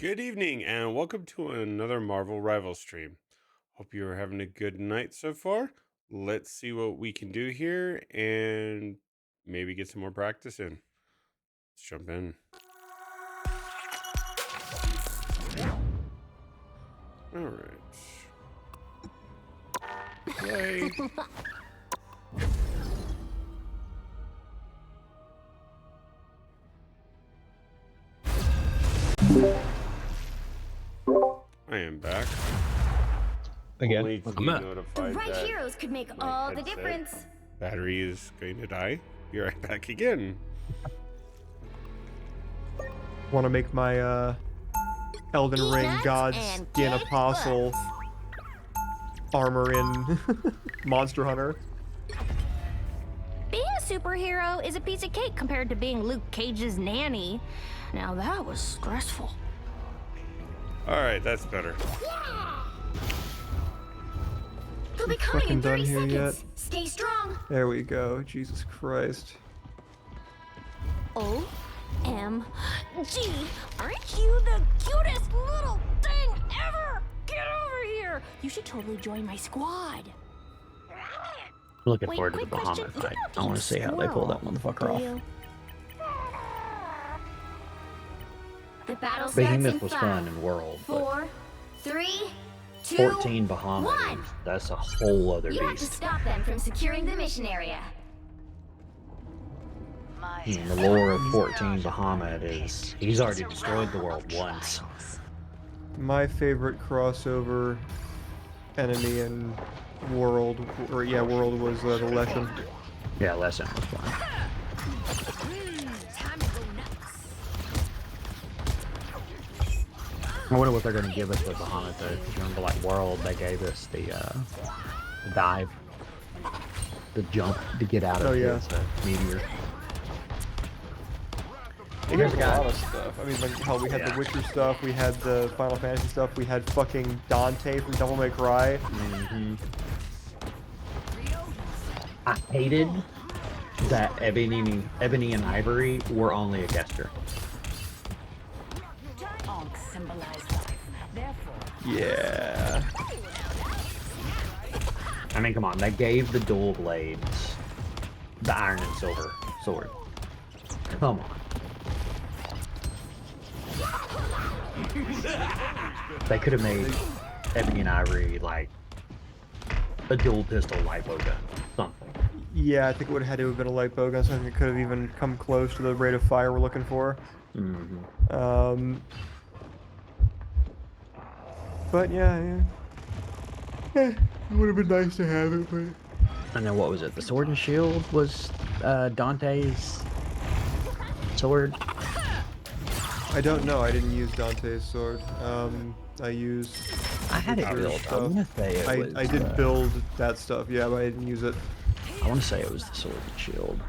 Good evening, and welcome to another Marvel Rival stream. Hope you're having a good night so far. Let's see what we can do here and maybe get some more practice in. Let's jump in. All right. Play. I am back. Again, Only to be I'm up. The notified right that heroes could make my all the headset difference. battery is going to die. Be right back again. Want to make my Elden Eat Ring nuts God and Skin kick Apostle butts. armor in Monster Hunter. Being a superhero is a piece of cake compared to being Luke Cage's nanny. Now that was stressful. All right, that's better. He'll be We coming fucking in 30 done here seconds. yet? Stay strong. There we go. Jesus Christ. O-M-G. Aren't you the cutest little thing ever? Get over here. You should totally join my squad. Looking Wait, forward to the quick question. Bahamut You fight. don't I want eat to see how they pull that squirrel, motherfucker do off. you? The battle starts Behemoth in was 5, fun in World, but 4, 3, 2, 14 Bahamut, one. that's a whole other You have to beast. stop them from securing the mission area. The lore of 14 Bahamut is he's already destroyed the world once. My favorite crossover enemy in World, World was the Leshen. Yeah, Lesson was fun. Time to go nuts. I wonder what they're going to give us with Bahamut though. Because remember, like World, they gave us the dive, the jump to get out of Oh, yeah. his meteor. They gave us a lot of stuff. I mean, like, hell, we had Yeah. the Witcher stuff, we had the Final Fantasy stuff, we had fucking Dante from Devil May Cry. I hated that Ebony and Ivory were only a gesture. Yeah. I mean, come on, they gave the dual blades the iron and silver sword. Come on. They could have made Ebony and Ivory like a dual pistol light bow gun, something. Yeah, I think it would have had to have been a light bowgun, so I think it could have even come close to the rate of fire we're looking for. But yeah. It would have been nice to have it, but... And then what was it? The sword and shield was Dante's sword. I don't know. I didn't use Dante's sword. I used. I had it Witcher built. I stuff. want to say it was. I did build that stuff, yeah, but I didn't use it. I want to say it was the sword and shield.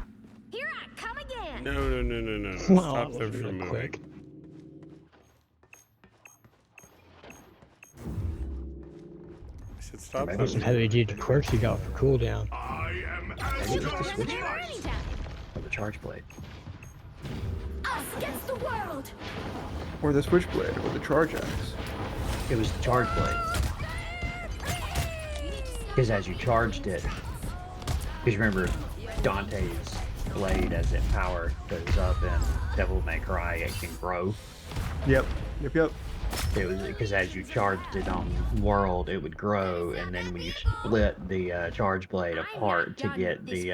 Here I come again. No. Well, Stop that them was from really moving. quick. I said stop Maybe them. it's How they did the quirks you got for cooldown. Maybe it was the switch blade or the charge blade. Us against the world. Or the switchblade, or the charge axe. It was the charge blade. Because as you charged it, because remember, Dante's blade as it power goes up in Devil May Cry, it can grow. Yep. It was because as you charged it on World, it would grow, and then when you split the charge blade apart to get the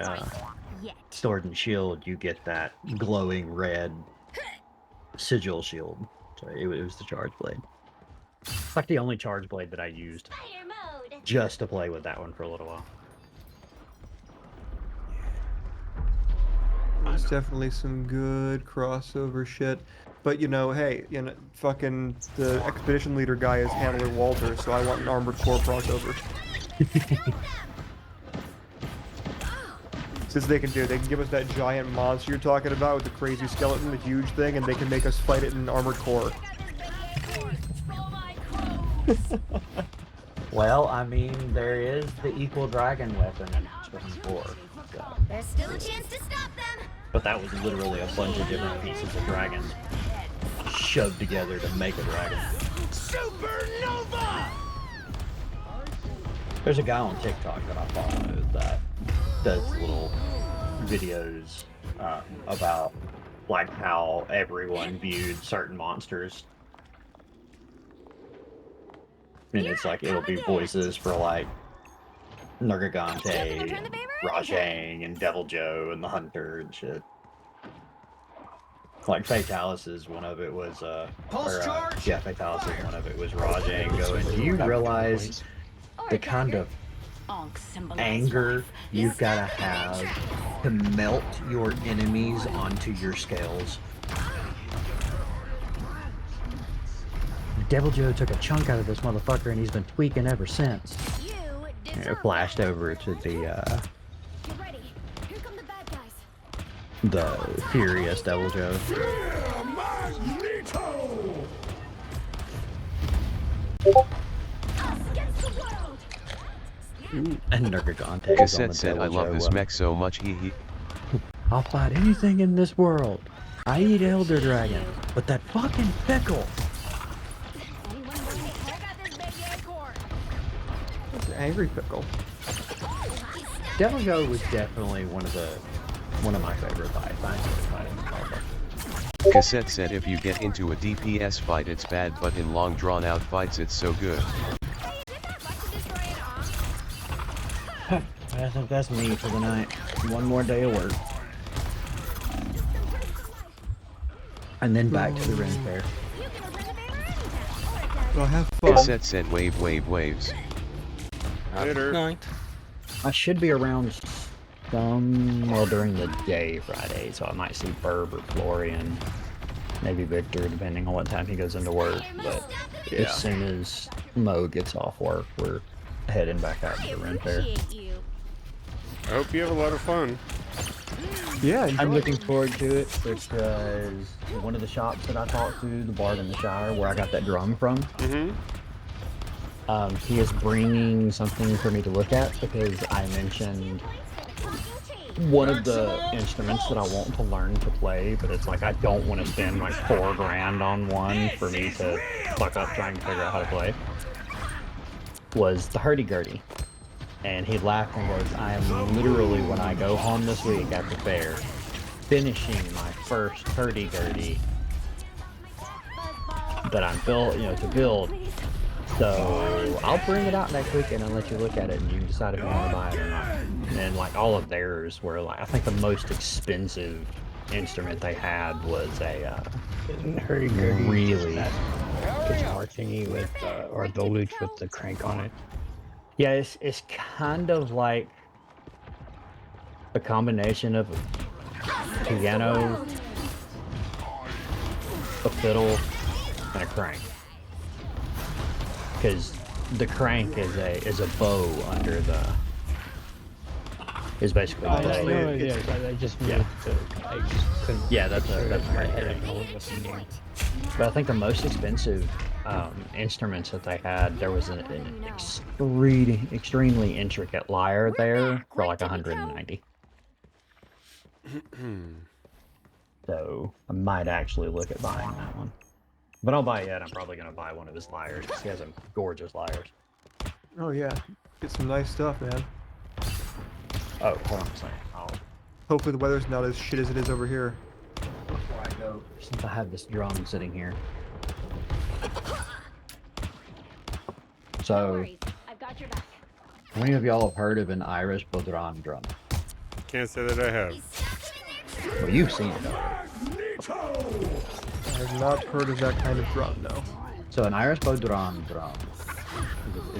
sword and shield, you get that glowing red sigil shield. So it was the charge blade. It's like the only charge blade that I used Fire mode. just to play with that one for a little while. There's definitely some good crossover shit. But hey, fucking the expedition leader guy is Handler Walter, so I want an Armored Core crossover. Since they can give us that giant monster you're talking about with the crazy skeleton, the huge thing, and they can make us fight it in Armored Core. Well, I mean, there is the equal dragon weapon in Strong 4. So. There's still a chance to stop them. But that was literally a bunch of different pieces of dragon shoved together to make a dragon. Supernova! There's a guy on TikTok that I follow that does little videos about like how everyone viewed certain monsters. And it's like it'll be voices for like Nergigante, and Rajang, and Devil Joe, and the Hunter and shit. Like Fatalis' one of it was yeah, Fatalis' one of it was Rajang going, do you realize the kind of anger you've got to have to melt your enemies onto your scales? Devil Joe took a chunk out of this motherfucker and he's been tweaking ever since. And it flashed over to the furious Devil Joe. And Nergigante. Cassette said, I love this mech so much, hee hee. I'll fight anything in this world. I eat Elder Dragon, but that fucking pickle. It's an angry pickle. Devil Joe was definitely one of my favorite fights. Cassette said if you get into a DPS fight it's bad, but in long drawn out fights it's so good. I think that's me for the night. One more day of work. And then back to the Ren Fair. Well, have fun. Cassette said waves. Later. I should be around during the day Friday, so I might see Burb or Florian, maybe Victor, depending on what time he goes into work. But as soon as Mo gets off work, we're heading back out to the Ren Fair. I hope you have a lot of fun. Yeah, I'm looking forward to it because one of the shops that I talked to, the Bard in the Shire, where I got that drum from, he is bringing something for me to look at because I mentioned one of the instruments that I want to learn to play, but it's like I don't want to spend like $4 grand on one for me to fuck up trying to figure out how to play, was the hurdy-gurdy. And he laughed and goes, I am literally, when I go home this week at the fair, finishing my first hurdy-gurdy that I'm to build. So I'll bring it out next weekend and let you look at it and you can decide if you want to buy it or not. And like all of theirs were like, I think the most expensive instrument they had was a Hurdy-gurdy. really Guitar thingy with, or the lute with the crank on it. Yeah, it's kind of like a combination of a piano, a fiddle, and a crank. Because the crank is a bow under the is basically the bow. I just couldn't. Yeah, that's I right. didn't know what was in there. But I think the most expensive instruments that they had, there was an extremely intricate lyre there for like 190. So I might actually look at buying that one. But I'll buy it. I'm probably gonna buy one of his lyres because he has some gorgeous lyres. Oh yeah, get some nice stuff, man. Oh, hold on a second. Hopefully the weather's not as shit as it is over here. Before I go, since I have this drum sitting here. So, how many of y'all have heard of an Irish Bodhran drum? Can't say that I have. Well, you've seen it already. I have not heard of that kind of drum, no. So an Irish Bodhran drum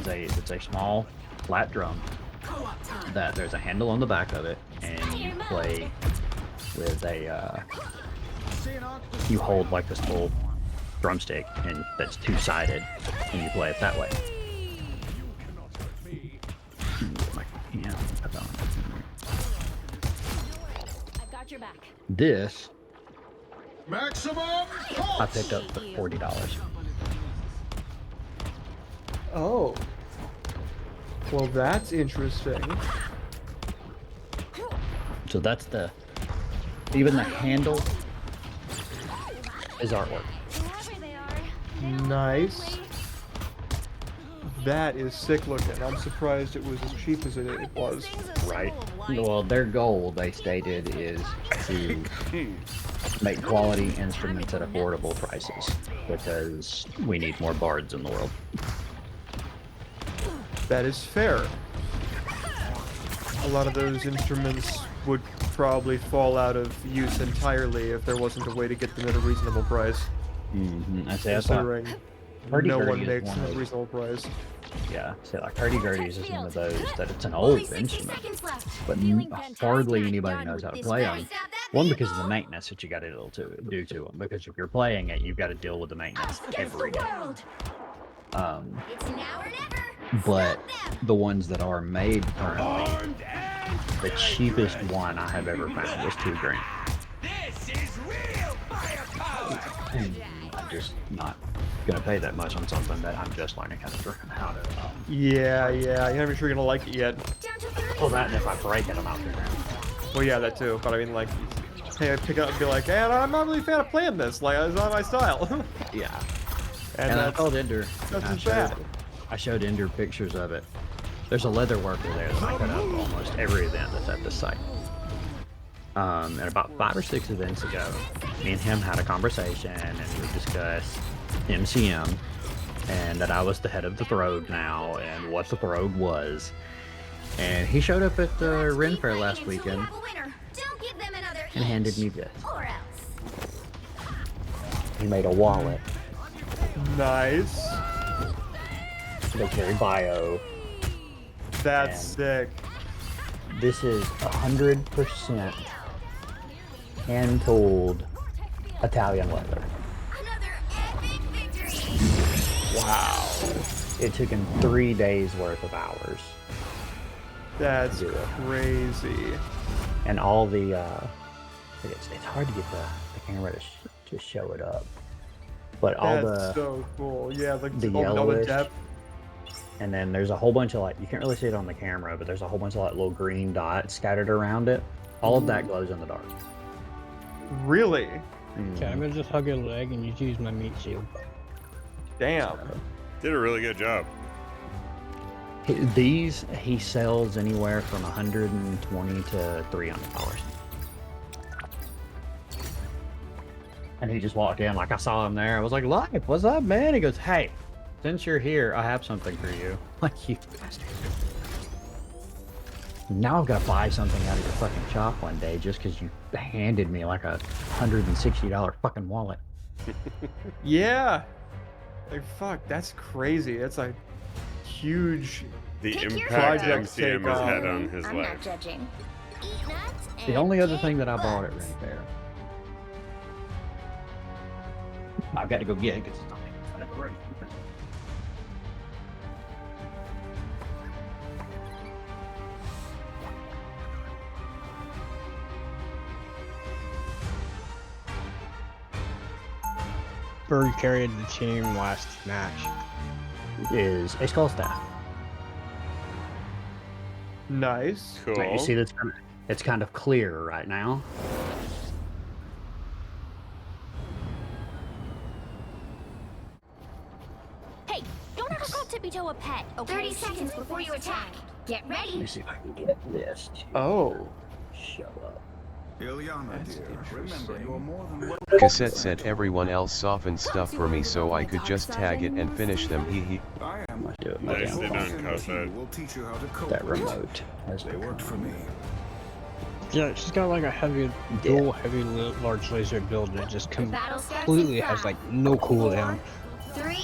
it's a small flat drum that there's a handle on the back of it, and you play with a you hold like this little drumstick and that's two-sided and you play it that way. Yeah, put that on. I've got your back. This Maximum I picked up for $40. Oh. Well, that's interesting. So that's even the handle is artwork. Nice. That is sick looking. I'm surprised it was as cheap as it was. Right. Well, their goal, they stated, is to make quality instruments at affordable prices because we need more bards in the world. That is fair. A lot of those instruments would probably fall out of use entirely if there wasn't a way to get them at a reasonable price. I say that's why Considering no one makes them at a reasonable price. Yeah, so like hurdy-gurdies is one of those that it's an old instrument, but hardly anybody knows how to play them. One, because of the maintenance that you got to do to them, because if you're playing it, you've got to deal with the maintenance every day. But the ones that are made currently, the cheapest one I have ever found was $2 grand. And I'm just not gonna pay that much on something that I'm just learning how to. Yeah, you're not even sure you're gonna like it yet. Well, that and if I break it, I'm out there. Well, yeah, that too. But I mean, like, hey, I pick it up and be like, hey, I'm not really a fan of playing this. Like, it's not my style. Yeah. And I told Ender. That's bad. I showed Ender pictures of it. There's a leather worker there that I cut up almost every event that's at this site. And about 5 or 6 events ago, me and him had a conversation and we discussed MCM and that I was the head of the Throde now and what the Throde was. And he showed up at the Ren Fair last weekend and handed me this. He made a wallet. Nice. They carry bio. That's sick. This is 100% hand-tooled Italian leather. Wow. It took him 3 days worth of hours. That's crazy. And all the, it's hard to get the camera to show it up. But all That's so cool. Yeah, like the all the yellowish, depth. and then there's a whole bunch of like, you can't really see it on the camera, but there's a whole bunch of like little green dots scattered around it. All of that glows in the dark. Really? Okay, I'm gonna just hug your leg and you use my meat shield. Damn. Did a really good job. These he sells anywhere from $120 to $300. And he just walked in, like I saw him there. I was like, "Life, what's up, man?" He goes, "Hey, since you're here, I have something for you." Like, you bastard. Now I've got to buy something out of your fucking shop one day just because you handed me like a $160 fucking wallet. Yeah. Like, fuck, that's crazy. That's a huge The Take your impact photos. MCM has had on his I'm not life. judging. Eat nuts The and only other kick thing that I bought at butts. Ren Fair, I've got to go get it because it's not ready. Bird carried the team last match. Is a skull staff. nice. Cool. Right, you see that's it's kind of clear right now. Hey, don't ever call Tippy Toe a pet, okay? 30 seconds before you attack. Get Let ready. me see if I can get this to Oh. show up. Ilyana, dear, remember you're more than welcome. Cassette said everyone else softened stuff for me so I could just tag it and finish them. Hee hee. I am. Let's do it. My Nicely damn phone. done, Cosette. Will teach you how to cope. That with it. remote has They worked for me. Yeah, she's got like a dual heavy large laser build that just Battle starts in completely has 5, like no cooldown. 3,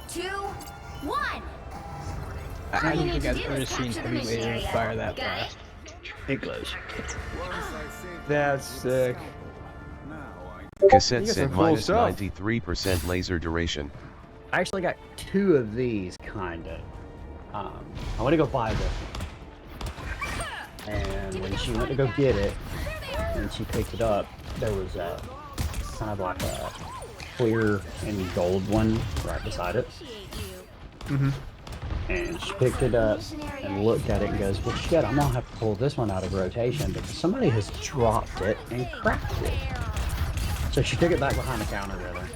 2, 1. I All don't you need think to I've do ever is seen capture the heavy mission laser area. fire that Got it? fast. It glows. That's sick. Now Cassette You got said some cool minus stuff. 93% laser duration. I actually got 2 of these, kinda. I want to go buy this one. And when she went to go get it, and she picked it up, there was a kind of like a clear and gold one right beside it. Mm-hmm. And she picked it up and looked at it and goes, "Well, shit, I'm gonna have to pull this one out of rotation because somebody has dropped it and cracked it." So she took it back behind the counter with her.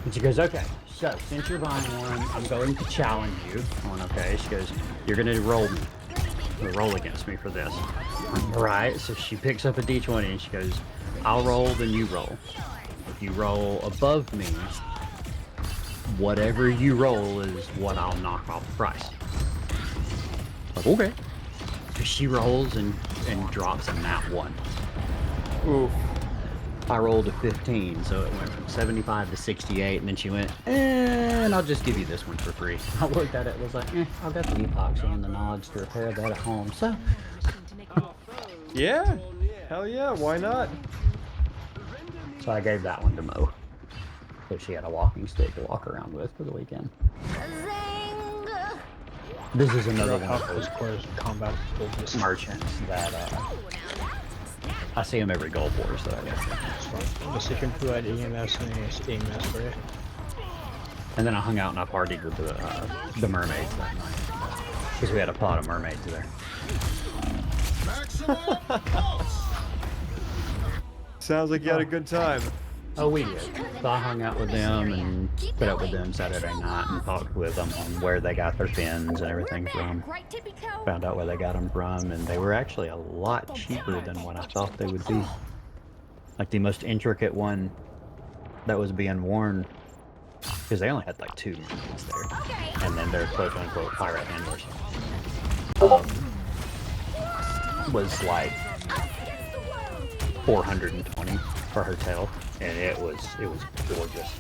And she goes, okay, so since you're buying one, I'm going to challenge you. I went, okay. She goes, you're going to roll against me for this. I'm, all right. So she picks up a d20 and she goes, I'll roll, then you roll. If you roll above me, whatever you roll is what I'll knock off the price. Like, okay. So she rolls and drops a nat 1. Oof. I rolled a 15, so it went from 75 to 68, and then she went, and I'll just give you this one for free. I looked at it, was like, I've got the epoxy and the nods to repair that at home, so. Yeah. Hell yeah. Why not? So I gave that one to Mo. So she had a walking stick to walk around with for the weekend. Zing! This is another Figure one out of how close those quarters combat will just merchants that, I see them every Gold Wars, so I guess. decision who had EMS and EMS for you. And then I hung out and I partied with the mermaids that night. Because we had a pot of mermaids there. Sounds like you had a good time. Oh, we did. So I hung out with them and put up with them Saturday night and talked with them on where they got their fins and everything from. Right, tippy toe? Found out where they got them from, and they were actually a lot cheaper than what I thought they would be. Like the most intricate one that was being worn, because they only had like 2 mermaids there, and then their quote-unquote pirate handlers. Was like 420 for her tail, and it was gorgeous.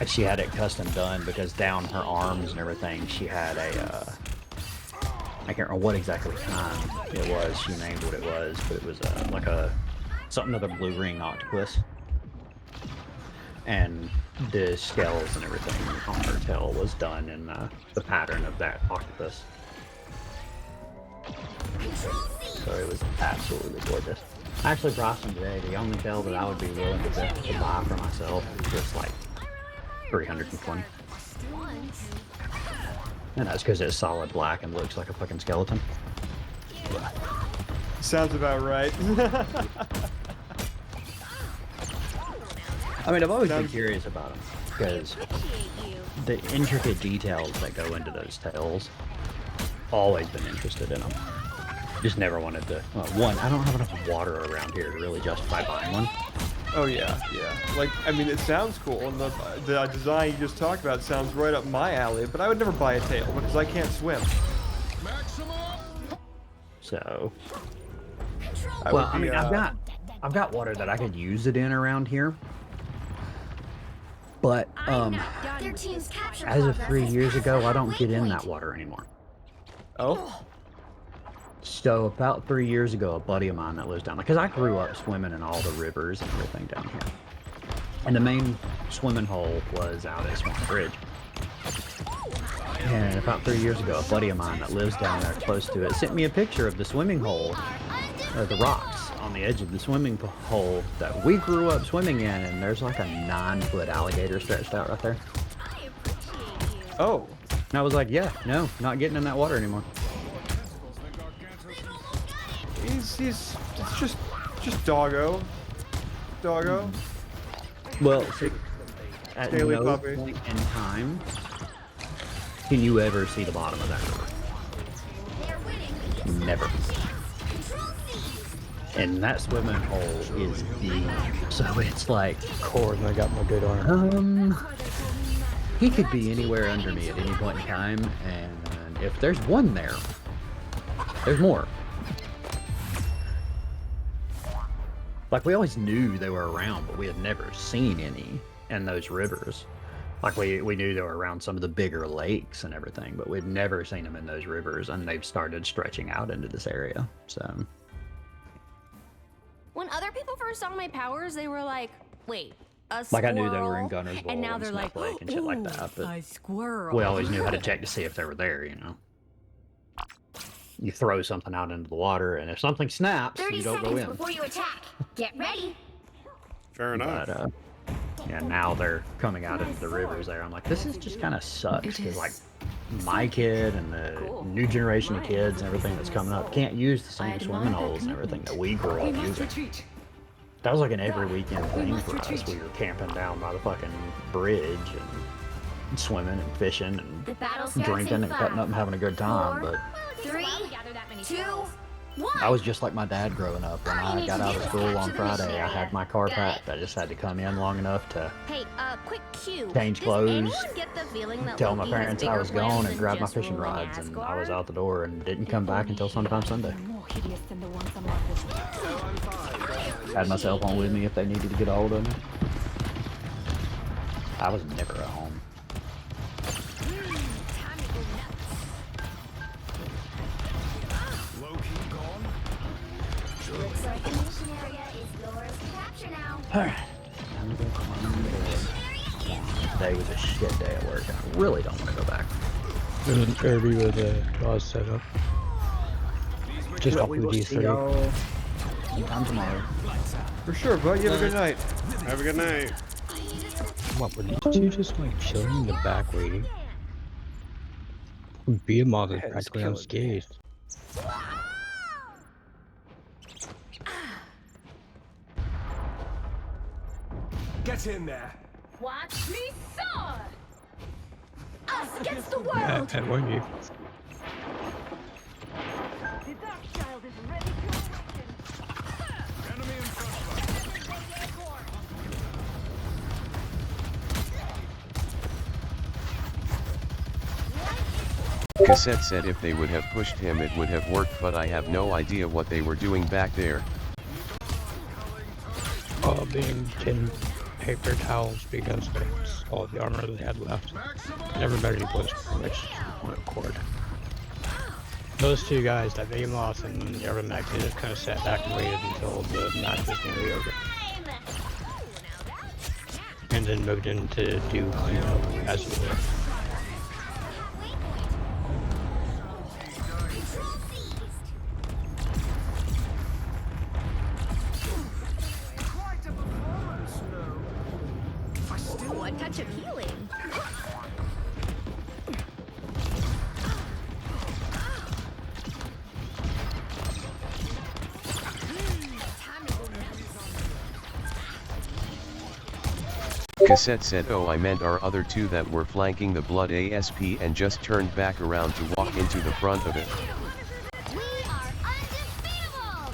And she had it custom done because down her arms and everything, she had a I can't remember what exactly kind it was. She named what it was, but it was like a something of a blue ring octopus, and the scales and everything on her tail was done in the pattern of that octopus. So it was absolutely gorgeous. I actually brought some today. The only tail that I would be willing to buy for myself was like 320. And that's because it's solid black and looks like a fucking skeleton. Sounds about right. I mean, I've always been curious about them because the intricate details that go into those tails, always been interested in them. Just never wanted to. Well, one, I don't have enough water around here to really justify buying one. Oh yeah, yeah. Like, I mean, it sounds cool, and the design you just talked about sounds right up my alley. But I would never buy a tail because I can't swim. So, I well, would I be, mean, I've got water that I could use it in around here. But Their team's capture as of progress 3 has years passed ago, the I don't halfway get in point. that water anymore. Oh. So about 3 years ago, a buddy of mine that lives down there, because I grew up swimming in all the rivers and everything down here. And the main swimming hole was out at Swamp Ridge. And about 3 years ago, a buddy of mine that lives down there close to it sent me a picture of the swimming hole, or the rocks on the edge of the swimming hole that we grew up swimming in, and there's like a 9-foot alligator stretched out right there. Oh. And I was like, yeah, no, not getting in that water anymore. It's just doggo. Doggo. Well, see, at Scaly no puppy. point in time can you ever see the bottom of that river. Never. And that swimming hole is deep, so it's like, Cord, I got my good arm. he could be anywhere under me at any point in time, and if there's one there, there's more. Like, we always knew they were around, but we had never seen any in those rivers. Like, we knew they were around some of the bigger lakes and everything, but we'd never seen them in those rivers, and they've started stretching out into this area, so. When other people first saw my powers, they were like, wait, a Like, I squirrel? knew they were in Gunner's Bowl And now and they're Snake like, Lake and shit like that, but a squirrel. we always knew how to check to see if they were there, you know? You throw something out into the water, and if something snaps, 30 you don't go seconds in. before you attack. Get ready. Fair enough. But, yeah, now they're coming out into the rivers there. I'm like, this is just kind of sucks, because, like, my kid and the new generation of kids and everything that's coming up can't use the same swimming holes and everything that we grew up using. That was like an every weekend thing for us. We were camping down by the fucking bridge and swimming and fishing and The battle starts drinking in and cutting up and having a good time. 4, But 3, 2, 1. I was just like my dad growing up. When All you I need got to out do of is school on capture the Friday, mission I had area. my car Got packed. I just had to come in long enough to Hey, quick cue. change Does clothes, anyone get the feeling that tell my Loki has parents I bigger was plans gone, than and grab my just fishing ruling rods, and I was Asgard? out the door and didn't come back until sometime Sunday. More hideous than the ones on Marvel. Had my cell phone with me if they needed to get a hold of me. I was never at home. Low-key gone. Looks like the mission area is yours to capture now. Alright, time to go climb the bed. Today was a shit day at work, and I really don't want to go back. It was an early with a Oz setup. Just off We the will see D3. y'all sometime tomorrow. For sure, bud. You have a good night. Have a good night. What, were these two just like chilling in the back waiting? Behemoth is Head's practically killing me. unscathed. Get in there. Watch me soar! Us against the Yeah, world! and when you The Dark Child is ready to awaken! Enemy in front of us. Cassette said if they would have pushed him it would have worked, but I have no idea what they were doing back there. all being tin paper towels because that's all the armor they had left. And everybody was pretty much on accord. Those two guys, that Behemoth and the other mech, they just kind of sat back and waited until the match was nearly over. And then moved into do, as it were. Quite a performance, no. I still Ooh, a touch of healing. Cassette said, oh, I meant our other two that were flanking the blood ASP and just turned back around to walk into the front of it. We are undefeatable.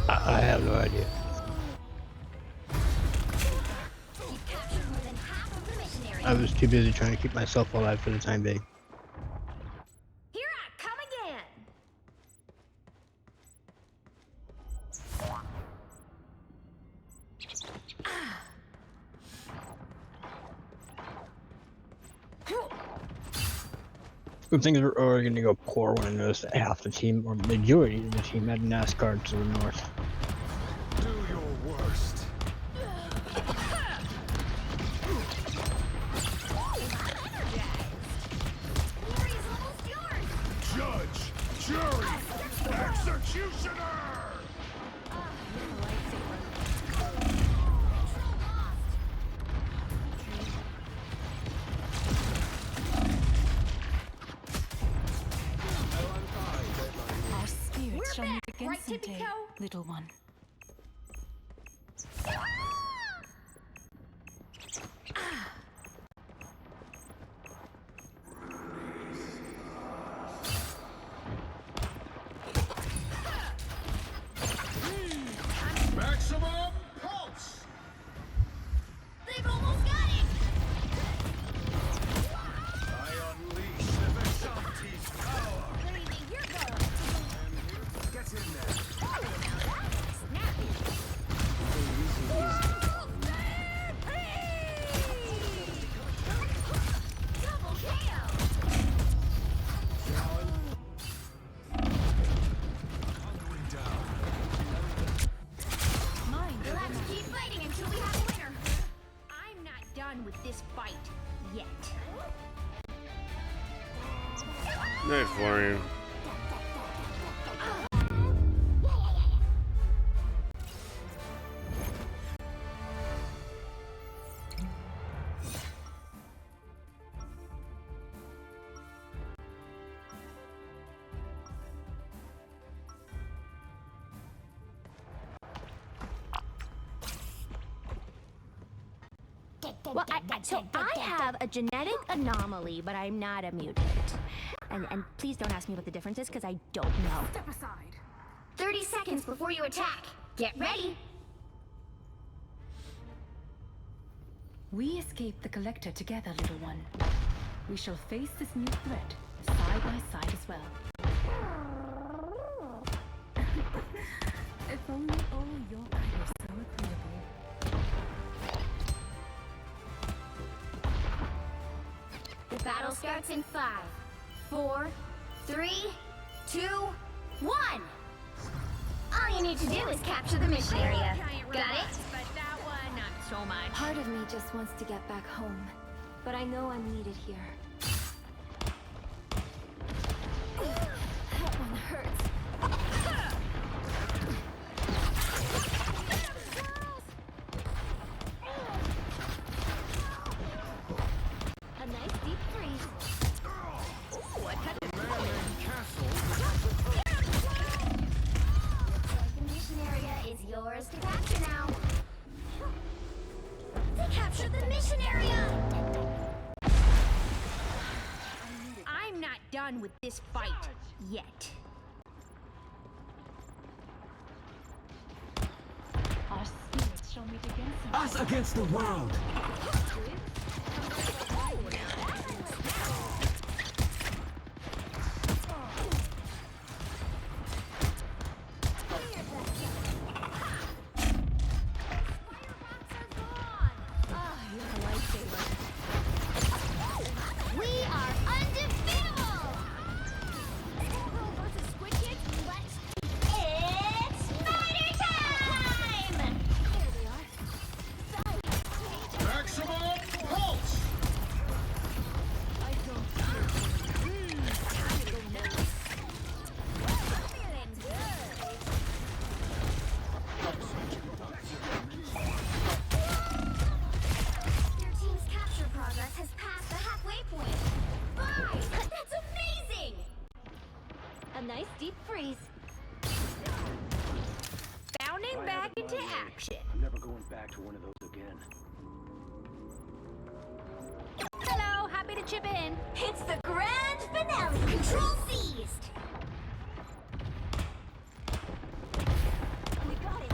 I have no idea. You've captured more than half of the mission area. I was too busy trying to keep myself alive for the time being. Here I come again. Good thing is we're already gonna go poor when I noticed that half the team, or majority of the team, had NASCAR to the north. do your worst. Glory is almost yours. Judge, jury, executioner! Our spirits We're shall meet back, again right, someday, Tippy-toe? little one. Maximum pulse! They've almost got it. I unleash the Vishanti's power! Where do you think you're going? Get in there. Snappy. Double KO. Hunkering down. We'll have to keep fighting until we have a winner. I'm not done with this fight yet. Nice, Florian. Well, I have a genetic anomaly, but I'm not a mutant. And please don't ask me what the difference is, because I don't know. Step aside. 30 seconds before you attack. Get ready. We escaped the Collector together, little one. We shall face this new threat side by side as well. If only all your kind were so agreeable. The battle starts in 5, 4, 3, 2, 1. All you need to do is capture the mission area. Got it? But that one, not so much. Part of me just wants to get back home, but I know I'm needed here. That one hurts. A nice deep freeze. Ooh, a touch of The mission area is yours to capture now. They captured the mission area! I'm not done with this fight yet. Our spirits shall meet again soon. Us against the world! We are undefeatable! Squirrel versus Squid Kids, let's... It's spider time! There they are. Maximum pulse! Your team's capture progress has passed the halfway point. 5! That's amazing! A nice deep freeze. Bounding back into action. I'm never going back to one of those again. Hello, happy to chip in. It's the grand finale! Control seized! We got it.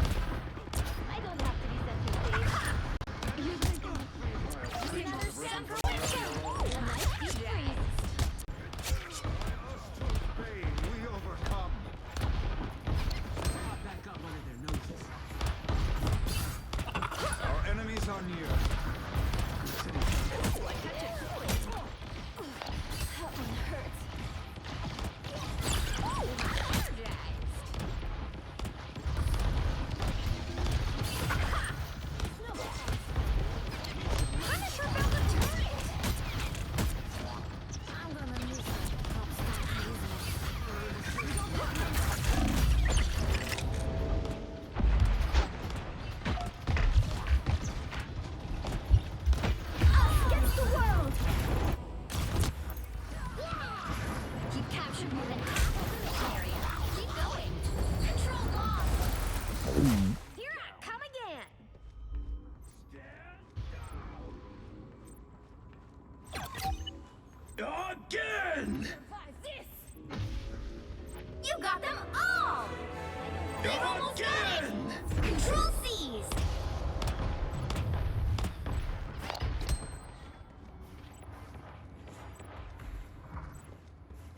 I don't have to be such a big. Another step for Winchell! A nice deep freeze. Pain, we overcome. Back up under their noses. Our enemies are near. That one hurts. Punisher built a turret. I'm gonna need some help Us against the world! You've captured more than half of the mission area. Keep going. Control lost. Here I come again. Again! You got them all! They've almost got it! Control seized!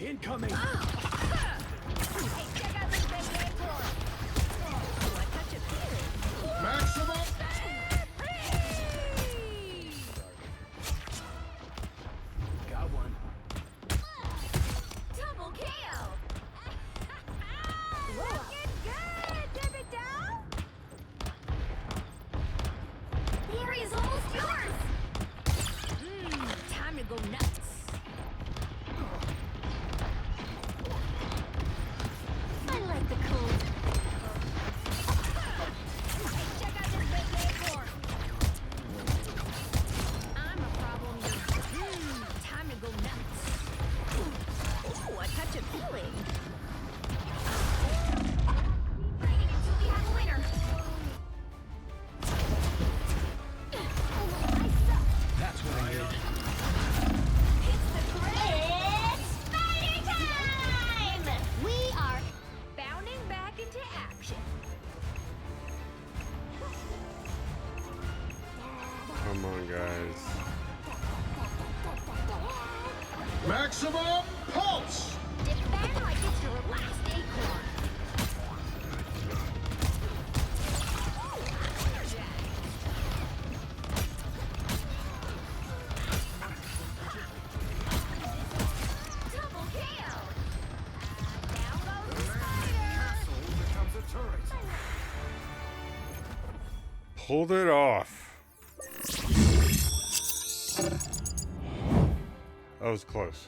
Incoming! Hey, check out this big game floor. Ooh, a touch of feeling. Maximum! Got one. Double KO! Looking good, Dippy Dow. The area's almost yours! Time to go nuts. guys. Maximum pulse! Defend like it's your last acorn. Double KO. Down goes the spider. Castle becomes a turret. Pulled it off. That was close.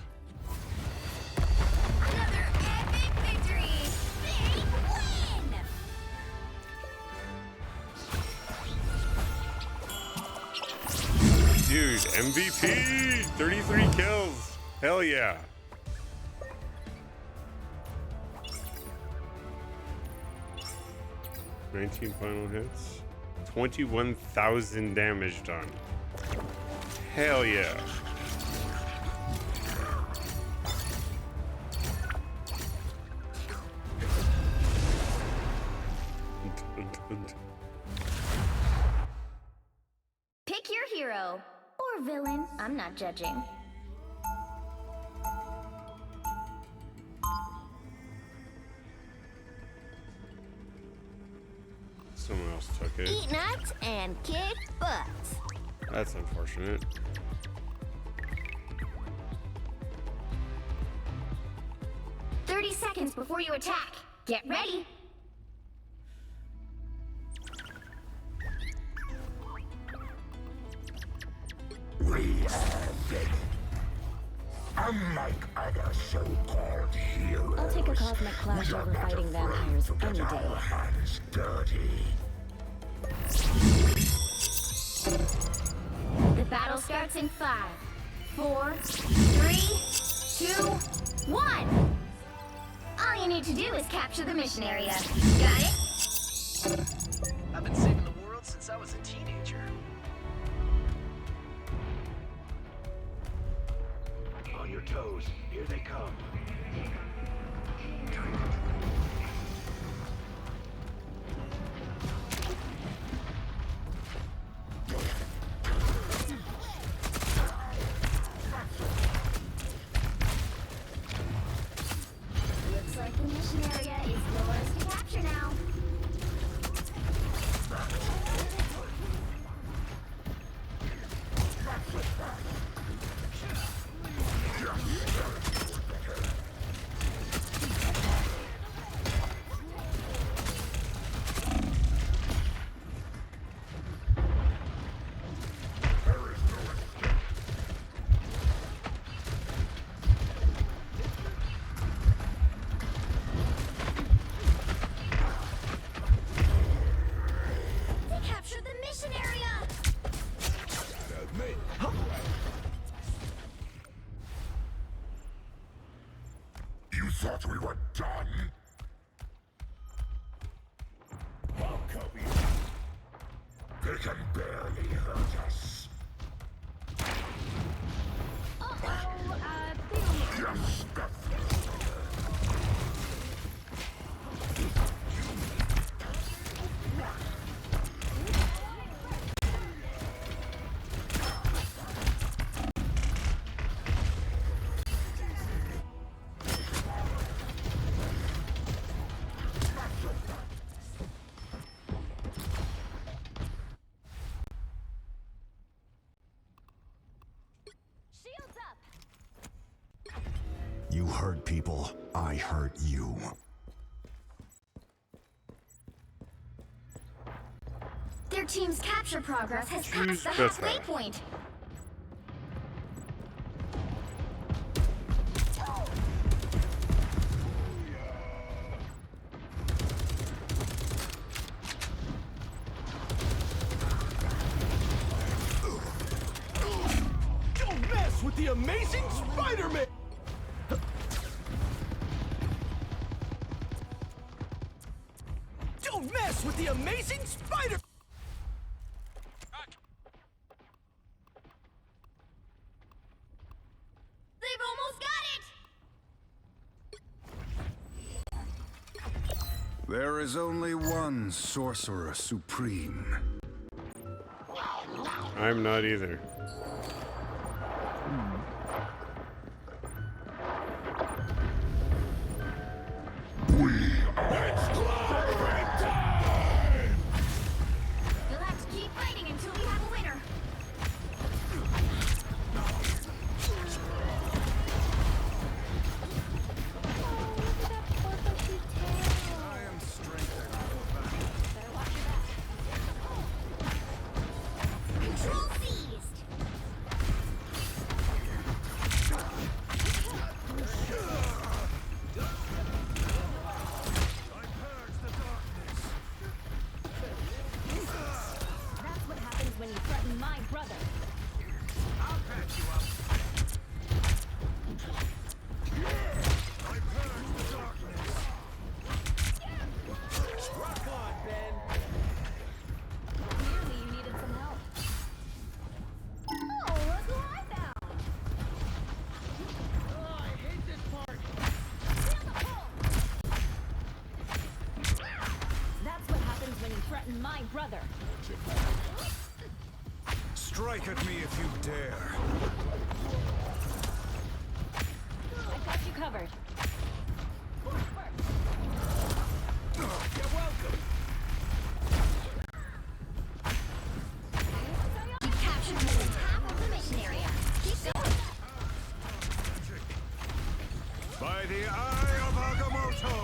Another epic victory. Big win. Dude, MVP! 33 kills! Hell yeah! "19 final hits. 21,000 damage done. Hell yeah. Pick your hero or villain. I'm not judging. Someone else took it. Eat nuts and kick butt. That's unfortunate. Seconds before you attack. Get ready. Unlike other so-called heroes, I'll take a cosmic clash over fighting vampires any day. our hands dirty. The battle starts in 5, 4, 3, 2, 1. All you need to do is capture the mission area. Got it? I've been saving the world since I was a teenager. On your toes, here they come. Looks like the mission area is yours to capture now. They captured the mission area! You thought we were done? They can barely hurt us. Yes, Shields up! you hurt people. I hurt you. Their team's capture progress has Choose passed the halfway better. point. Don't mess with the amazing Spider-Man! Don't mess with the amazing Spider... They've almost got it! There is only one Sorcerer Supreme. I'm not either. You'll have to keep fighting until we have a winner. Control seized. That's what happens when you threaten my brother. I'll patch you up. I purge the darkness. Rock on, Ben. Clearly you needed some help. Oh, look who I found. Oh, I hate this part. Feel the pull. That's what happens when you threaten my brother. Strike at me if you dare. I've got you covered. You're welcome. You captured more than half of the mission area. Keep going. By the eye of Agamotto!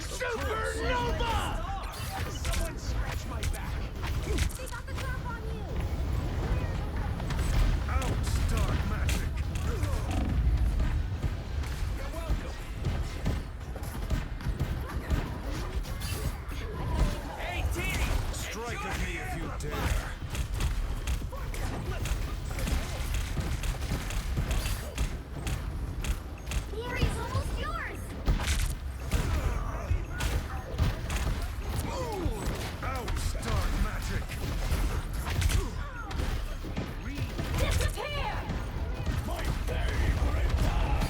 Supernova! Someone scratch my back! They got the drop on you. Out, dark magic! You're welcome! Hey, Teeny! Strike at me if you dare! The area's almost yours. Out, dark magic! Disappear. My favorite time!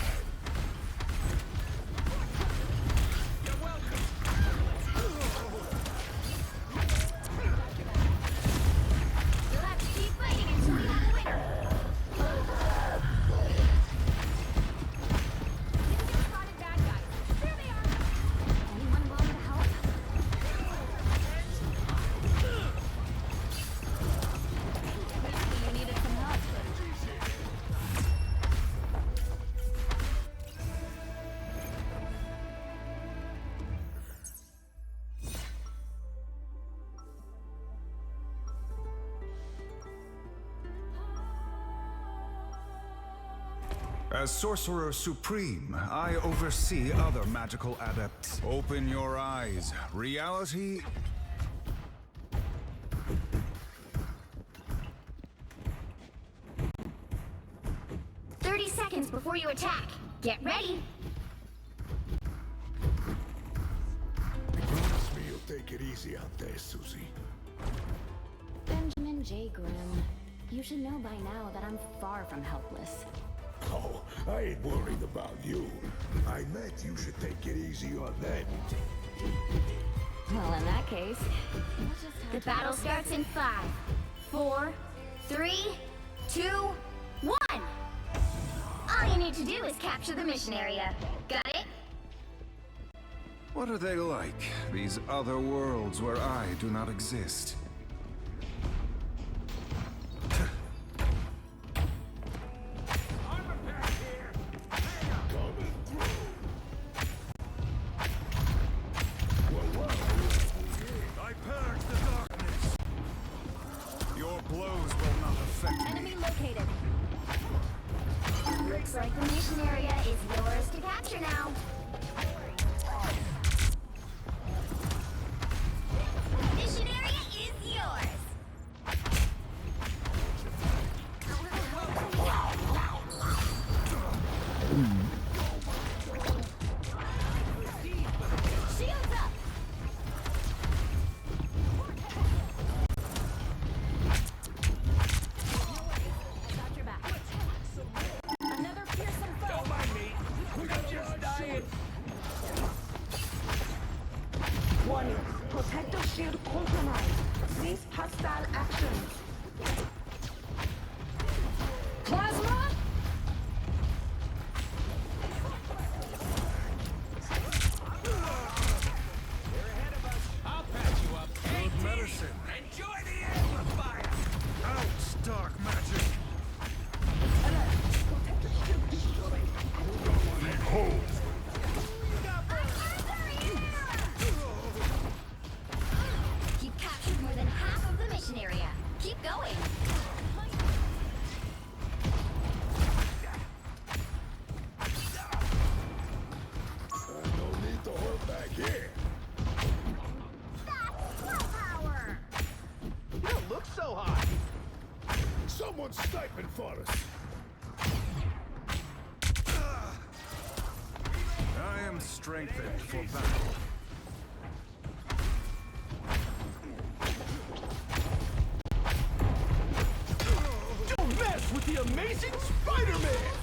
You're welcome! You'll have to keep fighting until we have a winner. You spotted bad guys. There they are. Anyone willing to help? Clearly you needed some help. As Sorcerer Supreme, I oversee other magical adepts. Open your eyes. Reality 30 seconds before you attack. Get ready. Promise me you'll take it easy out there, Susie. Benjamin J. Grimm, you should know by now that I'm far from helpless. Oh, I ain't worried about you. I meant you should take it easy on them. Well, in that case, we'll just have The to battle starts in 5, 4, 3, 2, 1. All you need to do is capture the mission area. Got it? What are they like, these other worlds where I do not exist? I purge the darkness! Your blows will not affect me. Enemy located. Looks like the mission area is yours to capture now. Mission area is yours. Shields up. Got your back. Another fearsome foe. Don't mind me. I'm just dying. Warning. Protective shield compromised. Cease hostile actions. and fought us. I am strengthened for battle. Don't mess with the amazing Spider-Man!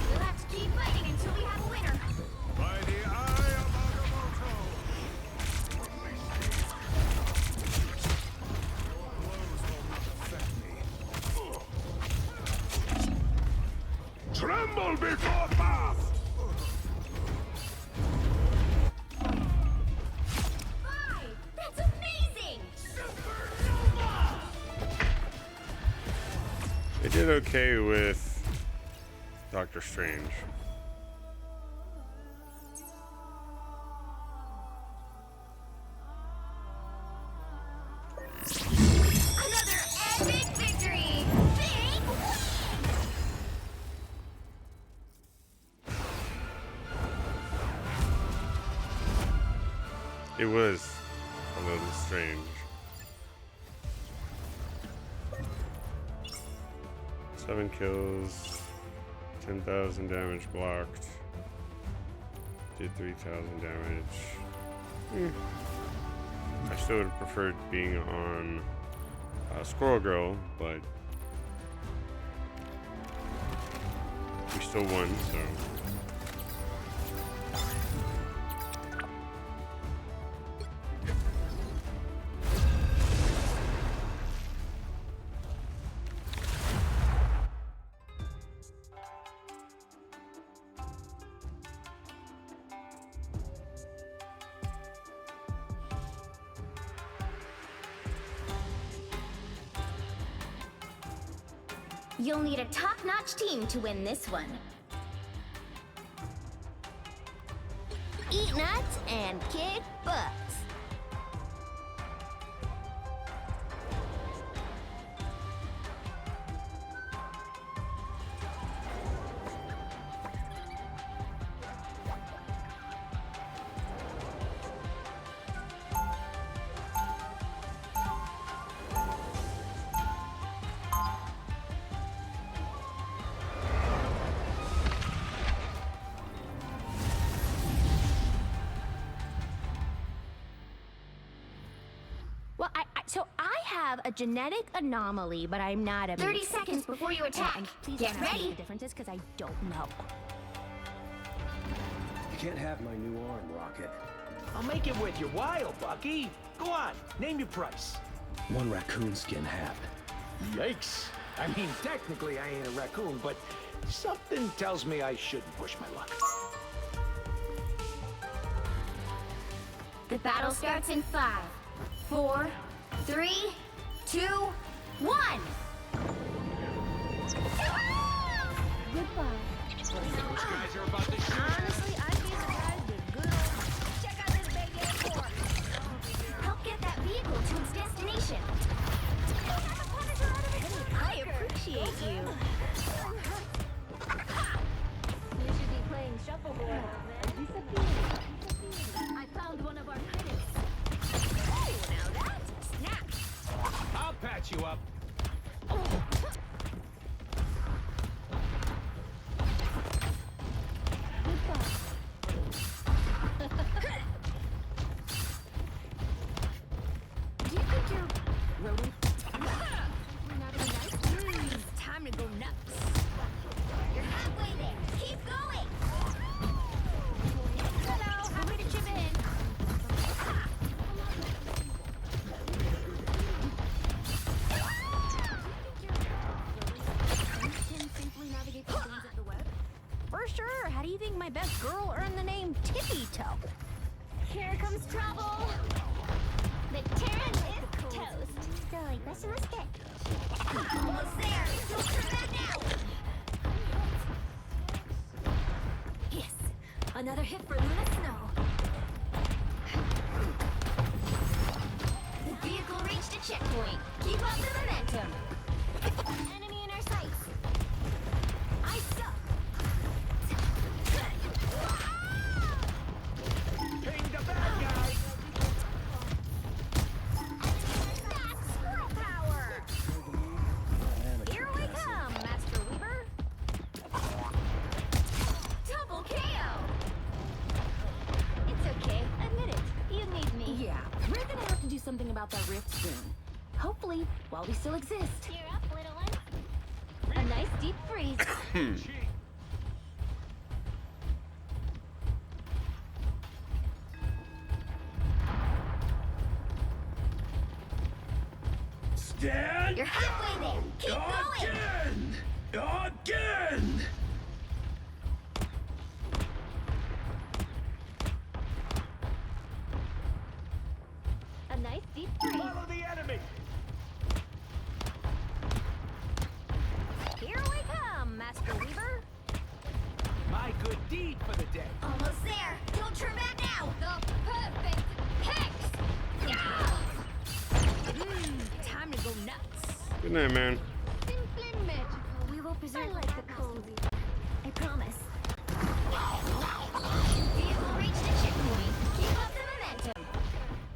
We'll have to keep fighting until we have a winner. By the eye of Agamotto! Your blows will not affect me. Tremble before Bath! Five! That's amazing! They did okay with Doctor Strange. Another epic victory! Big win! It was a little strange. 7 kills, 10,000 damage blocked. Did 3,000 damage. I still would have preferred being on Squirrel Girl, but we still won, so. You'll need a top-notch team to win this one. Eat nuts and kick butts. Well, so I have a genetic anomaly, but I'm not a 30 seconds before you attack. And please Get don't ask me ready. what the difference is, because I don't know. You can't have my new arm, Rocket. I'll make it with you. Wild, Bucky. Go on, name your price. 1 raccoon skin hat. Yikes. I mean, technically I ain't a raccoon, but something tells me I shouldn't push my luck. The battle starts in 5, 4, 3, 2, 1. Goodbye. Those guys are about to shoot. Honestly, I'd be surprised if good old... Check out this big airport. Help get that vehicle to its destination. I appreciate you. You should be playing shuffleboard. I found one of our critics. Oh, now that's a snap. I'll patch you up. Do you think you're rodent? Time to go nuts. You're halfway there. Keep going. Hello, happy to chip in. Can safely navigate the lanes of the web? For sure. How do you think my best girl earned the name Tippy Toe? Here comes trouble. The Terran is toast. So, like, what's the stick? Almost there. Don't turn back now. Yes, another hit for Luna Snow. that rift soon. Hopefully, while we still exist. Cheer up, little one. A nice deep freeze. Stand You're halfway there. Keep going. Again! A nice deep freeze. Follow the enemy. Here we come, Master Weaver. My good deed for the day. Almost there. Don't turn back now. The perfect hex. Time to go nuts. Good night, man. Simply magical. We will preserve like the cozy. I promise. Vehicle reached the checkpoint. Keep up the momentum.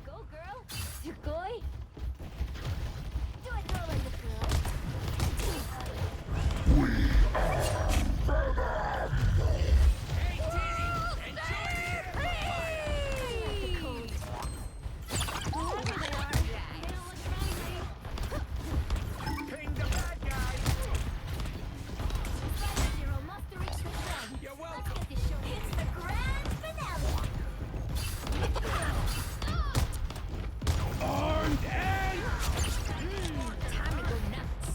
Go, girl. Sugoi. Do it, girl, like the girl. Ping the bad guy. Zero must reach the sun. You're welcome. Let's get this show. It's the grand finale. Armed and Time to go nuts.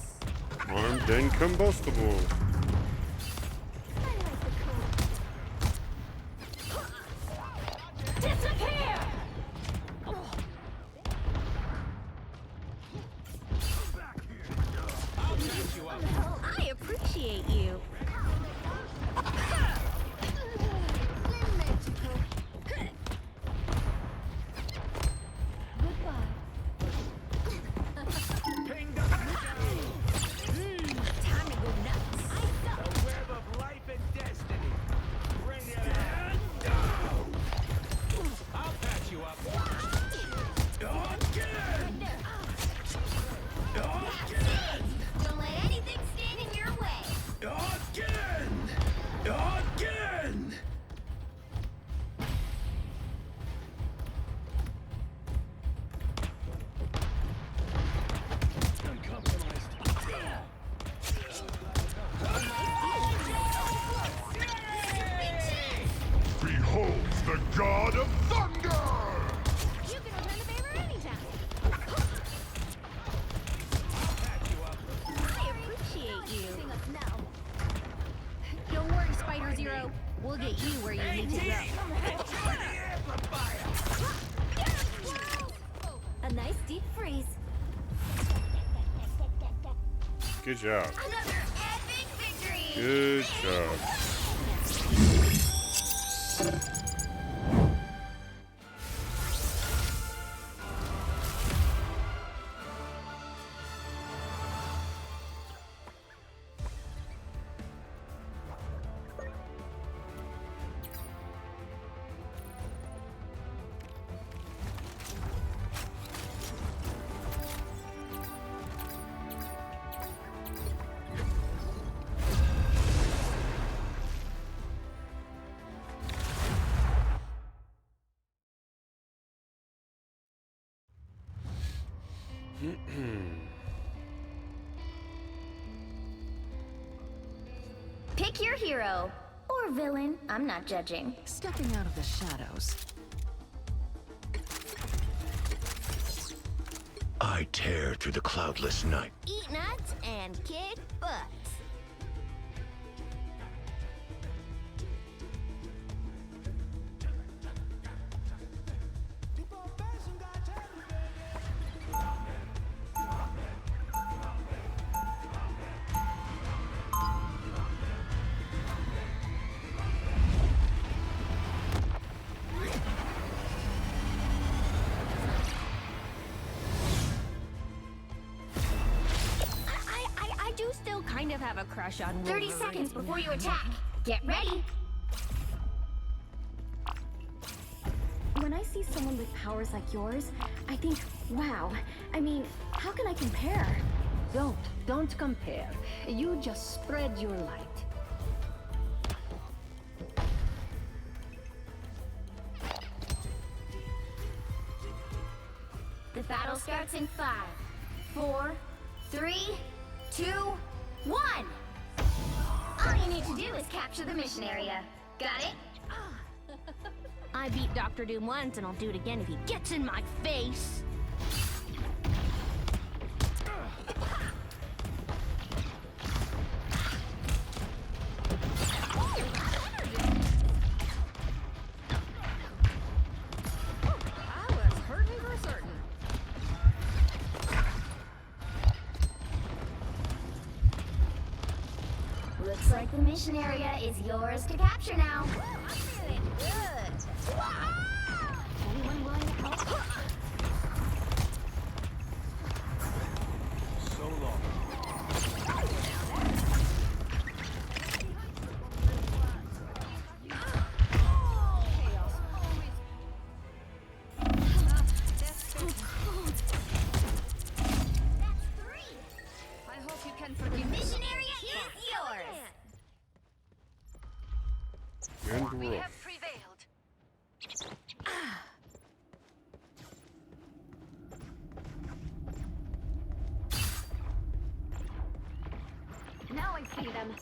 Armed and combustible. Disappear! I'll catch you up. Well, I appreciate you. Ping the bad guy. Time to go nuts. The web of life and destiny. Bring it on. I'll patch you up. again! Again! Don't let anything stand in your way. Again! Again! Behold the god of thunder! You can return the favor anytime. I appreciate you. Sing us now. Don't worry, Spider Zero. We'll get you where you need to go. A nice deep freeze. Good job. Another epic victory. Good job. Pick your hero. Or villain. I'm not judging. Stepping out of the shadows. I tear through the cloudless night. Eat nuts and kick butts. I do still kind of have a crush on 30 Wolverine. seconds before you attack. Get ready. When I see someone with powers like yours, I think, wow. I mean, how can I compare? Don't compare. You just spread your light. The battle starts starts in 5, 4, 3, 2, 1. All you need to do is capture the mission area. Got it? I beat Dr. Doom once, and I'll do it again if he gets in my face. I was hurting for certain. Looks like the mission area is yours to capture now. I'm feeling good. Anyone willing to help? So long. I hope you can forgive me. Mission area is yours. And We roll. have prevailed. Now I see them.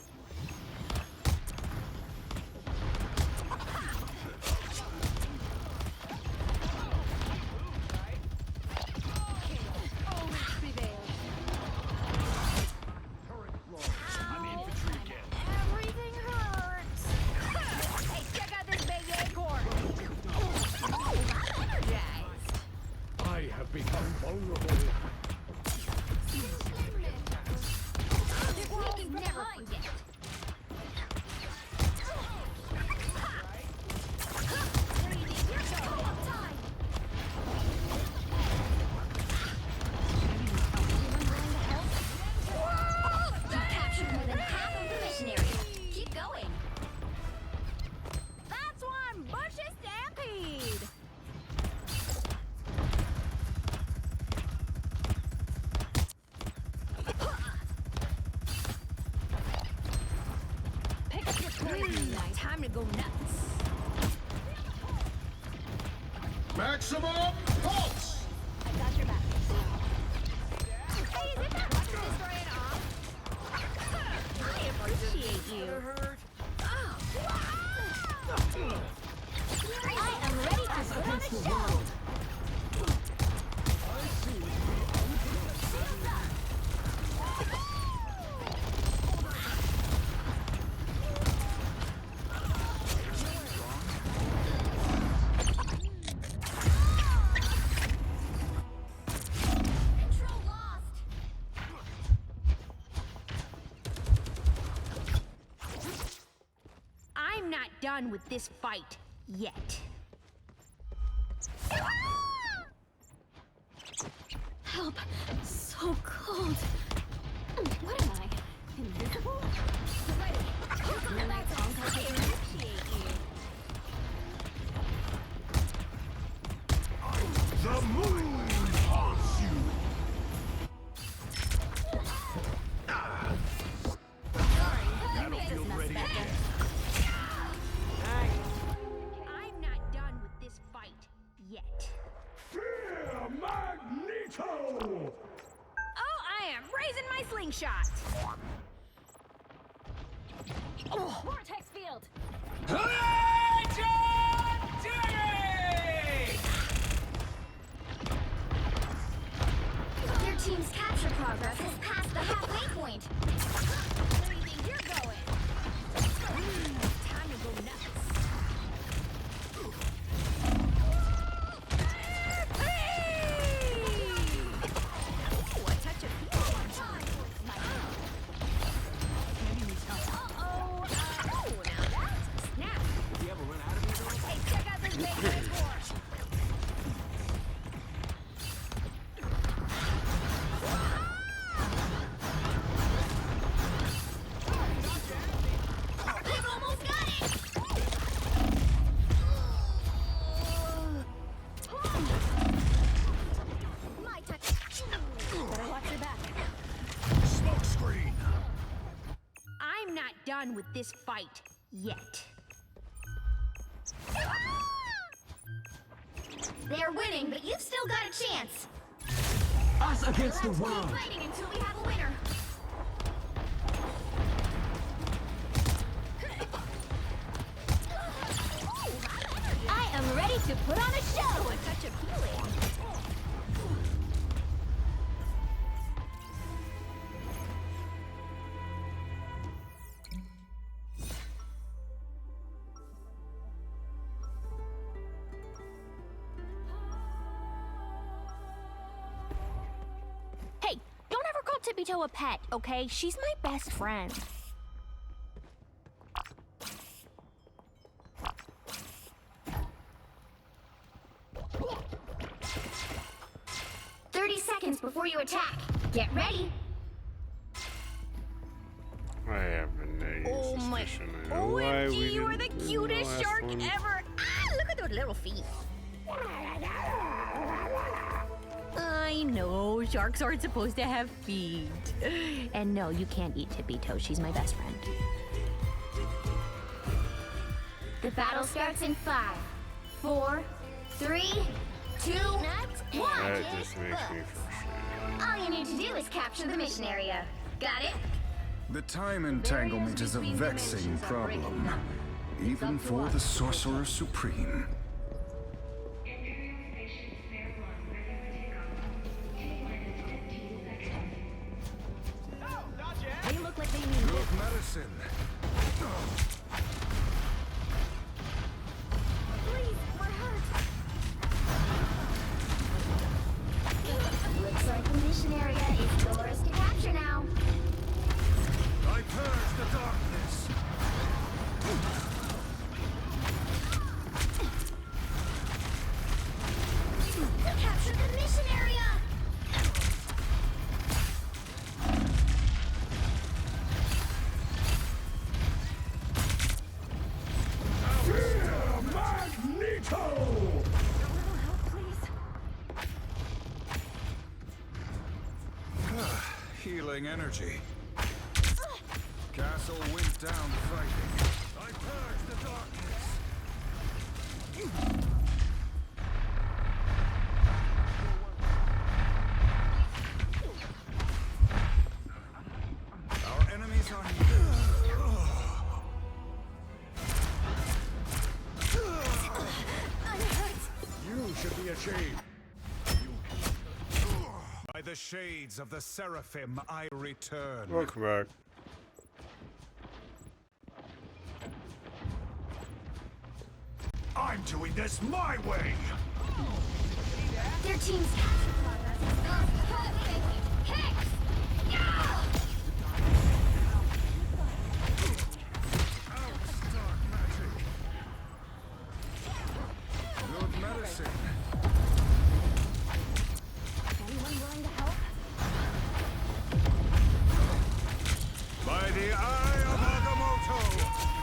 Always prevailed. I'm infantry again. Everything hurts. Hey, check out this big acorn. I'm energized. I have become vulnerable. Technique never forget. You captured more than half of the mission area. Keep going. That's one bushy stampede. Pick up your courage. Time to go nuts. Maximum pulse! I got your back. Hey, is it that much to destroy it all? I appreciate you. I am ready to run a show. Control lost. I'm not done with this fight yet. Help! So cold. What am I? Invisible? Ready. I appreciate you. The moon haunts you! You made us mess better. I'm not done with this fight yet. Fear Magneto! Oh, I am raising my slingshot. Vortex field! Your team's capture progress has passed the halfway point. Where do you think you're going? Time to go nuts. Ooh, a touch of heat. Uh-oh. Oh, now that's a snap. You ever run out of these? Hey, check out this big acorn! We've almost got it. My touch. Better watch your back. Smoke screen! I'm not done with this fight yet. They're winning, but you've still got a chance. Us against the Let's world. keep fighting until we have a winner. I am ready to put on a show. A touch of healing. Hey, don't ever call Tippy Toe a pet, okay? She's my best friend. Seconds before you attack. Get ready. I have a nagging Oh my! suspicion. I know why we OMG, you are the didn't win cutest last shark one. ever! Ah, look at those little feet. I know, sharks aren't supposed to have feet. And no, you can't eat Tippy Toe. She's my best friend. The battle starts in 5, 4, 3, 2, 1. That just makes me frustrated. All you need to do is capture the mission area. Got it? The time entanglement is a vexing problem, even for the Sorcerer Supreme. They look like they need Good medicine. Please, we're hurt. Looks like the mission area is yours to capture now. I purge the darkness. To capture the mission area. Magneto! Healing energy. Castle went down fighting. I purge the darkness. Our enemies are here. You should be ashamed. By the shades of the Seraphim, I return. Welcome back. I'm doing this my way! Their team's Good medicine. Anyone willing to help? By the eye of Agamotto,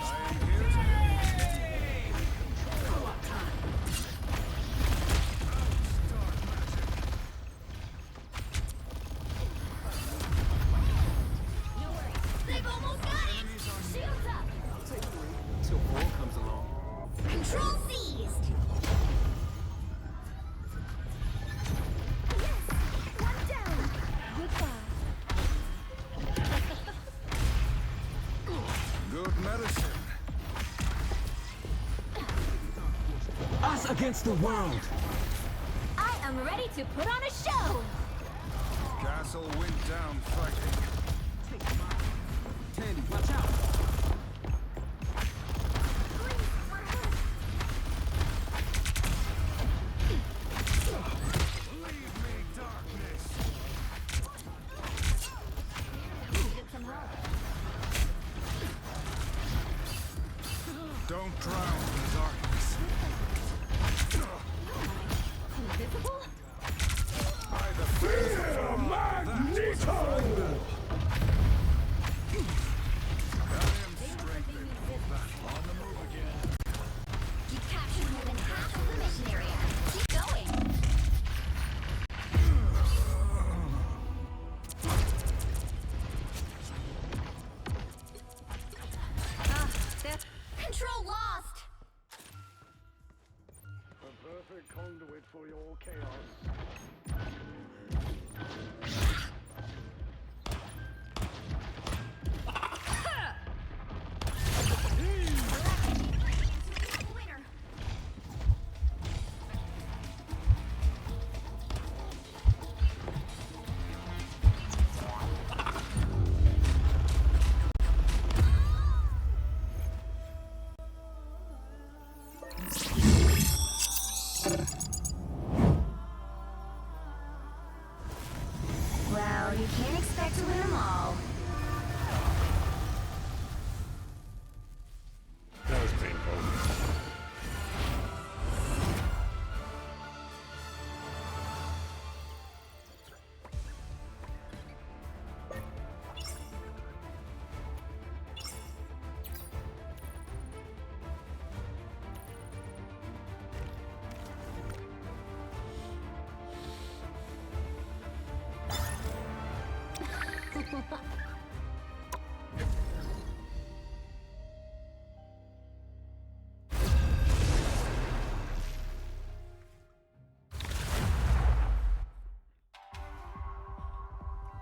I am here to They've almost got it! Shields up! Take 3 till 4 comes along. Control seized! Yes! One down! Goodbye! Good medicine. Us against the world. I am ready to put on a show. Castle went down fighting. Tandy, watch out. Leave me, darkness. Don't drown in the darkness. Invisible? By the face of Yeah, Magneto! I am strengthened. On the move again. You've captured more than half of the mission area. Keep going! Control lost! A perfect conduit for your chaos.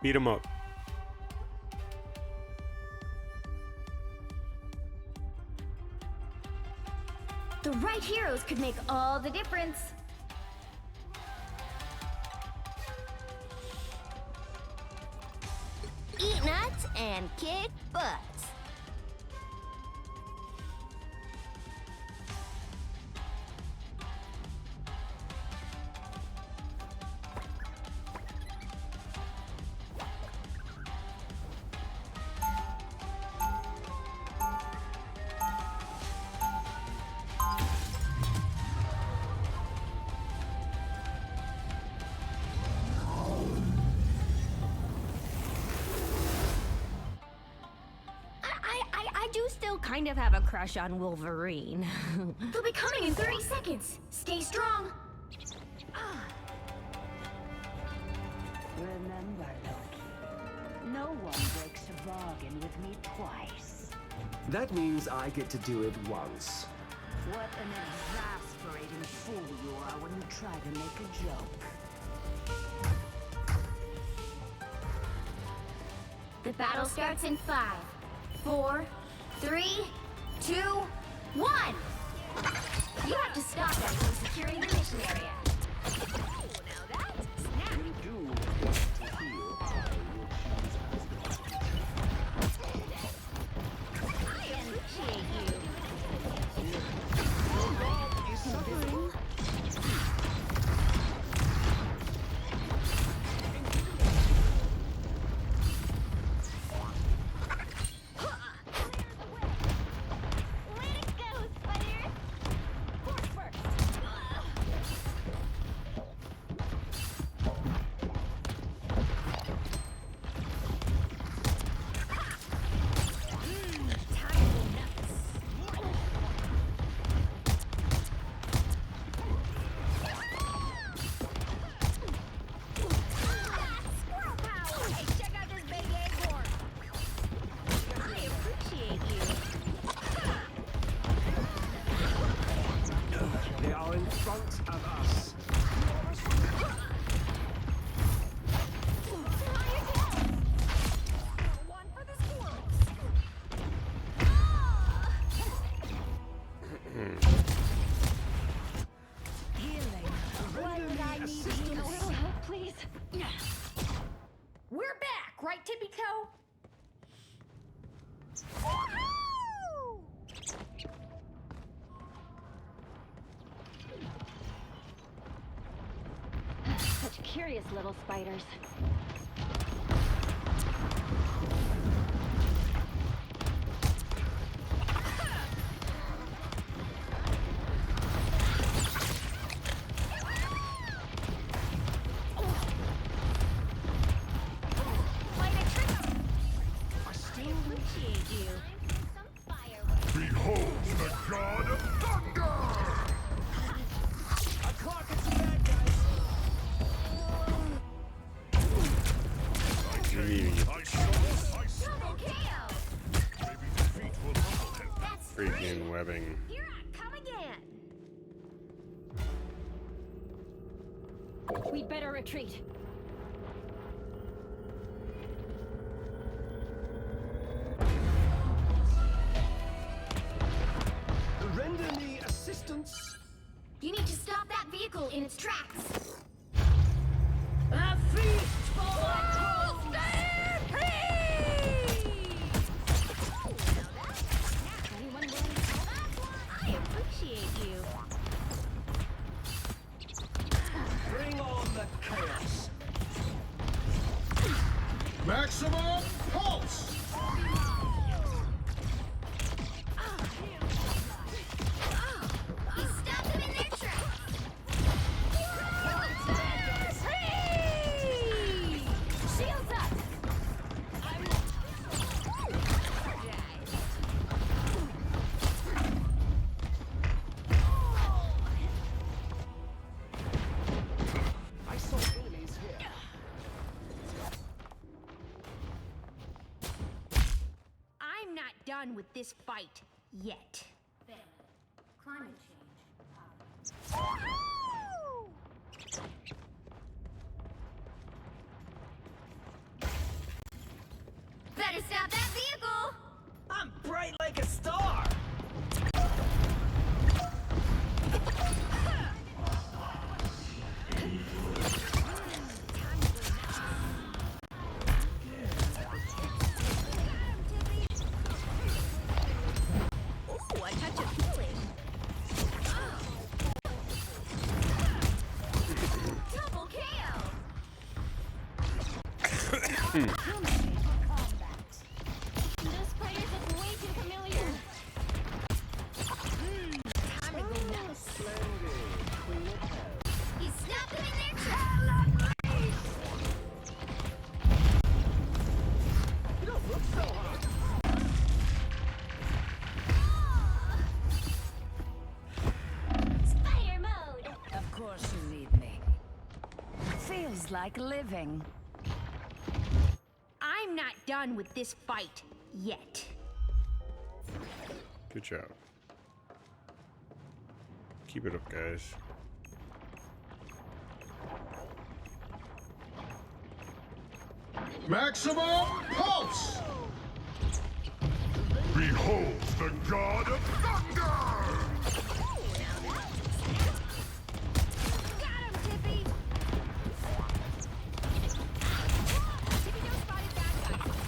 Beat him up. The right heroes could make all the difference. Eat nuts and kick butts. I do still kind of have a crush on Wolverine. They'll be coming in 30 seconds. Stay strong. Remember, Loki, no one breaks a bargain with me twice. That means I get to do it once. What an exasperating fool you are when you try to make a joke. The battle starts in 5, 4, 3, 2, 1. You have to stop them from securing the mission area. Now that's snappy. You do get to heal I appreciate you. is suffering. Let it go, Spider. Force first. Squirrel power! Hey, check out this big acorn. I appreciate you. They are in front of us. One for the squirrels. Healing. What did I need you? A little help, please. We're back, right, Tippy Toe? Woohoo! Such curious little spiders. Light a trick. I still appreciate you. Some fireworks. Behold the god of thunder! A clock at some bad guys. I saw Double KO. maybe defeat will humble him. That's Freaking webbing. Here I come again. We'd better retreat. Render me assistance. You need to stop that vehicle in its tracks. A feast for Anyone willing to call that one? I appreciate you. Bring on the chaos. Maximum pulse! You stopped them in their tracks. Shields up. I saw enemies here. I'm not done with this fight yet. Climate change. Woohoo! stop that vehicle! I'm bright like a star! Ooh, a touch of healing. Double KO! Those spiders look way too familiar. Time to go nuts. He snapped them in their tracks! You don't look so hot. Spider mode! Of course you need me. Feels like living. I'm not done with this fight yet. Good job. Keep it up, guys. Maximum pulse! Behold the god of thunder! Got him, Tippy! Tippy, don't spotted bad guys.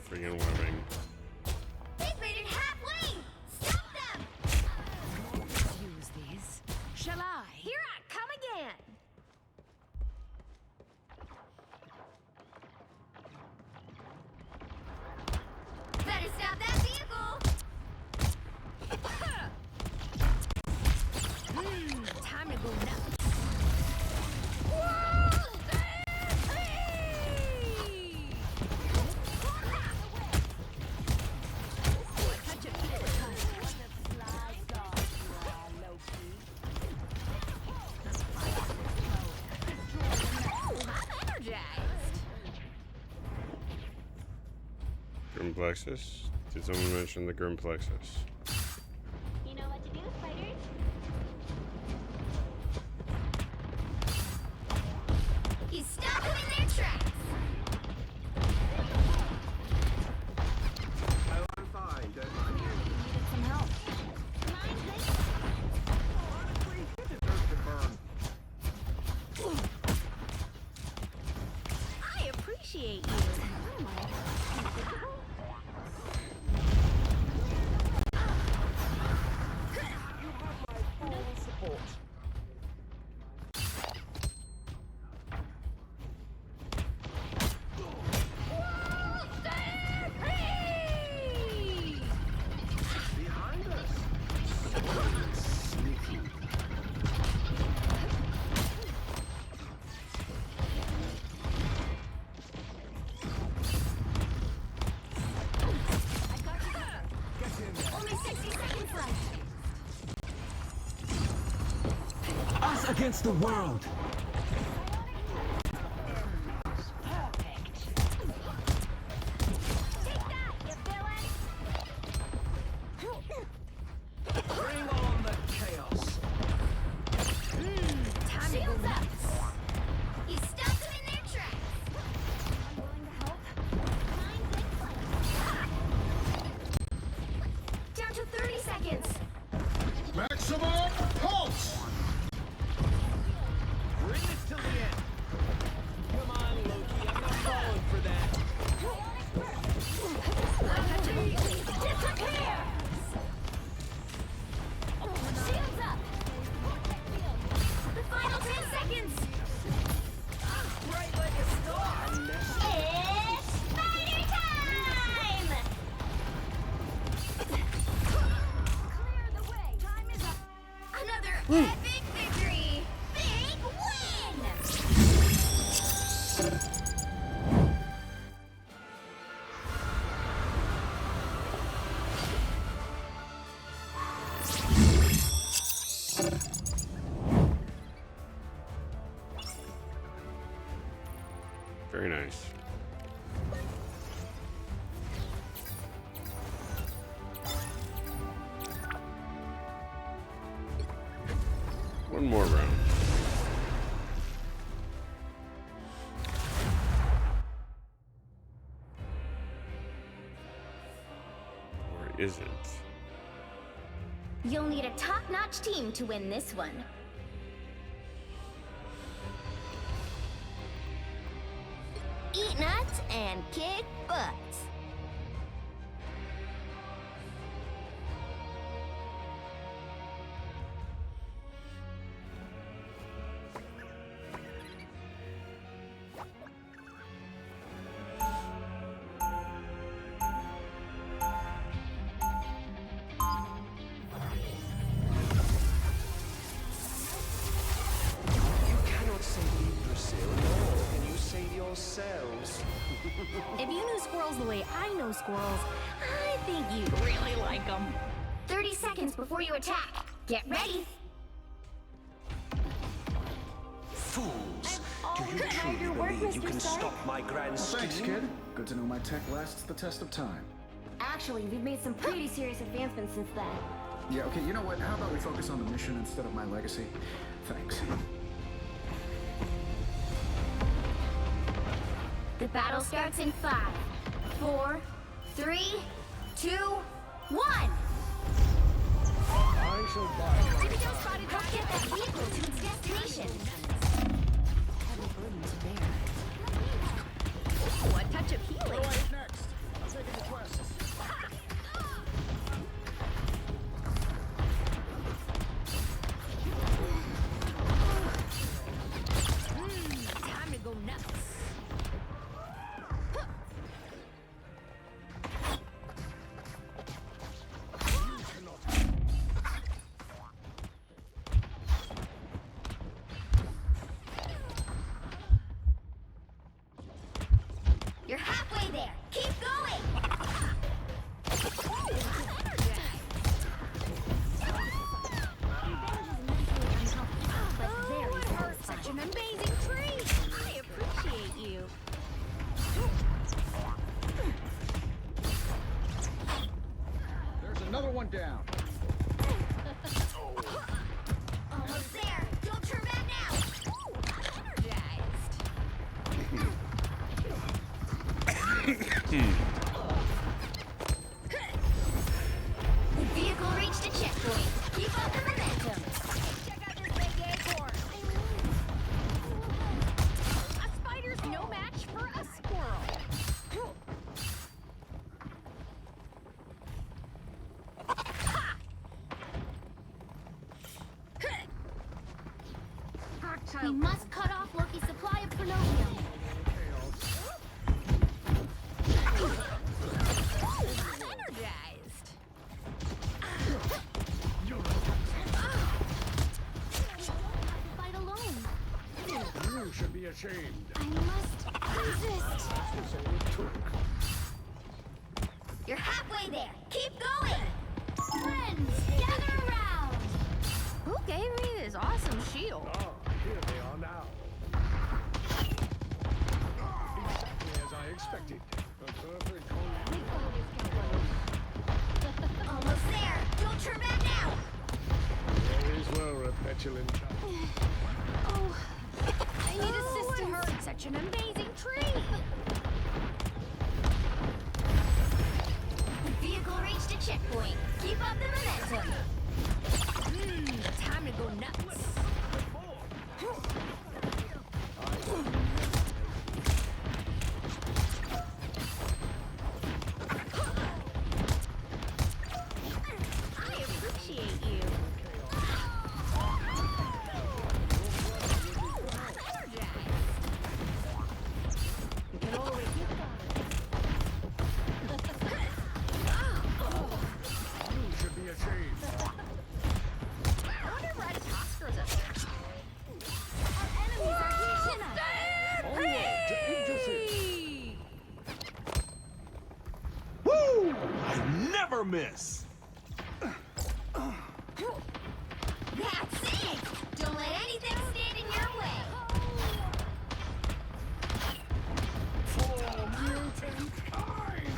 Freaking webbing. They've made it halfway! Stop them! Use these. Shall I? Here I come again. Better stop that vehicle! Time to go nuts. I'm energized! Grim Plexus? Did someone mention the Grim Plexus? You know what to do, spiders? He stopped them in their tracks! Oh, I'm fine, don't mind me. Needed some help. Honestly, you deserve to burn. I appreciate you. You have my full support. Behind us. Sneaky. Only 60 seconds left! Us against the world. Take that, you villain! Bring on the chaos. Time to go nuts! He stopped them in their tracks! I'm willing to help. Mine's in place. Down to 30 seconds! Maximum pulse! Bring this till the end. Come on, Loki. I'm not falling for that. Disappear! Shields up! The final 10 seconds! Bright like a star. It's spider time! Clear the way. Time is up. Another epic victory! Big win! Very nice. One more round. isn't. You'll need a top-notch team to win this one. Eat nuts and kick butts. If you knew squirrels the way I know squirrels, I think you'd really like them. 30 seconds before you attack. Get ready. Fools! Do you truly believe you can stop my grand scheme? Thanks, kid. Good to know my tech lasts the test of time. Actually, we've made some pretty serious advancements since then. Yeah, okay, you know what? How about we focus on the mission instead of my legacy? Thanks. The battle starts in 5, 4, 3, 2, 1. I shall buy Jimmy Joe spotted. Help get that vehicle to its destination. Heavy burden to bear. Ooh, a touch of healing. Next. I'm taking the quests. Time to go nuts. You're halfway there. Keep going. Oh, it hurts. Such an amazing tree. I appreciate you. There's another one down. Almost there. Don't turn back now. The vehicle reached a checkpoint. Keep up the momentum. Check out this big acorn. A spider's no match for a squirrel. We must cut off Loki's supply of polonium. Energized. Fight alone. You should be ashamed. I must resist. You're halfway there. Keep going. Friends, gather around. Who gave me this awesome shield? Oh, here they are now. Exactly as I expected. A perfect home. Almost there. Don't turn back now. You always were a petulant child. Oh, I need assistance. It hurts. Such an amazing tree. The vehicle reached a checkpoint. Keep up the momentum. Time to go nuts. I appreciate you. You should be ashamed. I wonder if Ratatoskers are our enemies are here. Onward to Industry. Woo! I never miss. That's it. Don't let anything stand in your way. For mutant kind.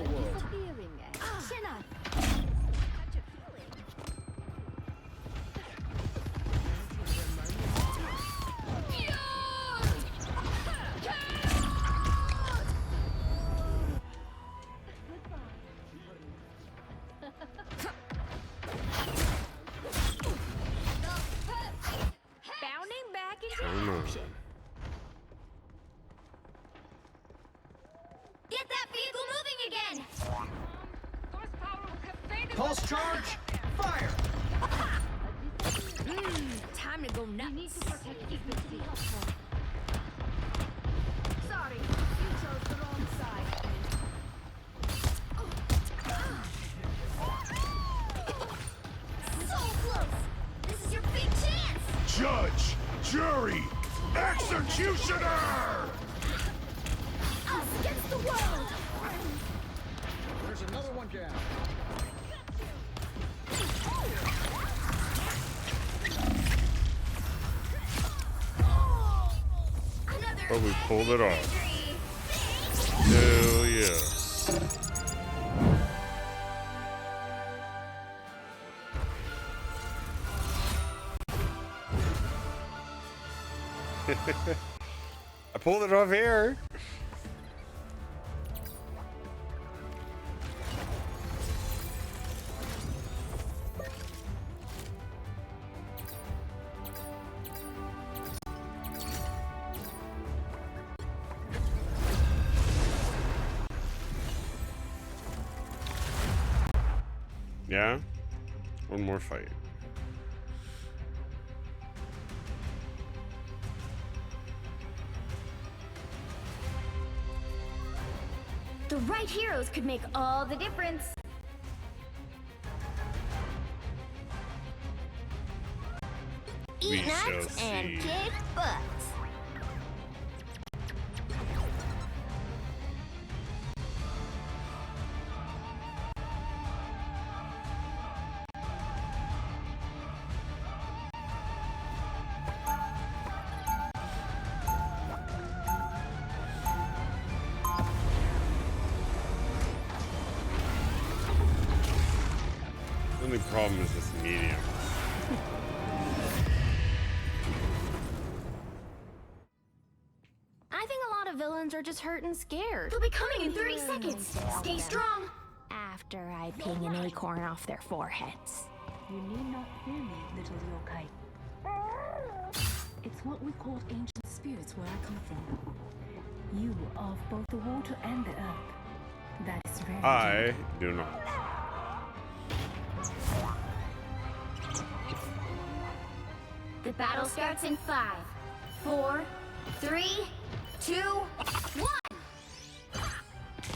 Disappearing. Chin up. Touch of healing. in! Pulse charge! Fire! Time to go nuts. Sorry, you chose the wrong side. So close! This is your big chance! Judge, jury, executioner! Us against the world! There's another one down. But we pulled it off. Hell yeah. I pulled it off here. Yeah? One more fight. The right heroes could make all the difference. We Eat shall nuts and see. kick butts. The only problem is this medium. I think a lot of villains are just hurt and scared. They'll be coming in 30 seconds. Stay strong. After I ping an acorn off their foreheads. You need not fear me, little yokai. It's what we call ancient spirits where I come from. You are of both the water and the earth. That is very I do not. The battle starts in 5, 4, 3, 2, 1.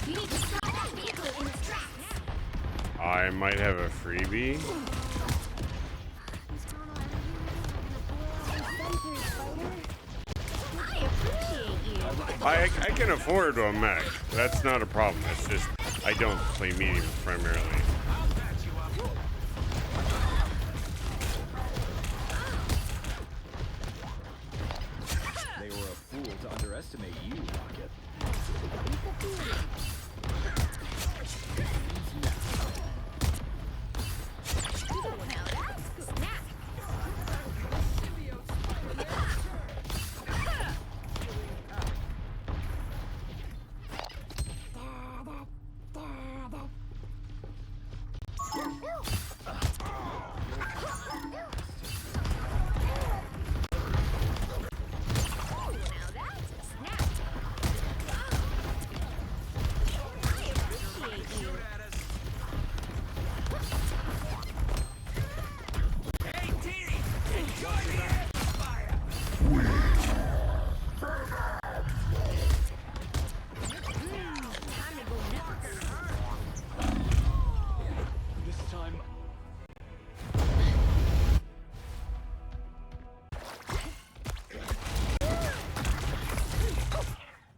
You need to stop that vehicle in its tracks. I might have a freebie. I appreciate you. I can afford a mech. That's not a problem. It's just I don't play medium primarily. They were a fool to underestimate you, Rocket.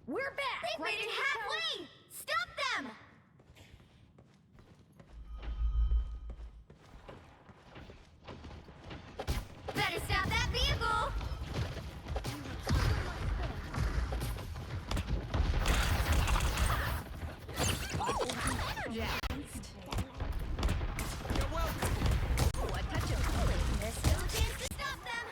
We're back. They've made it halfway. Stop them. Better stop that vehicle. Energized. You're welcome. Oh, a touch of cooling. There's still a chance to stop them.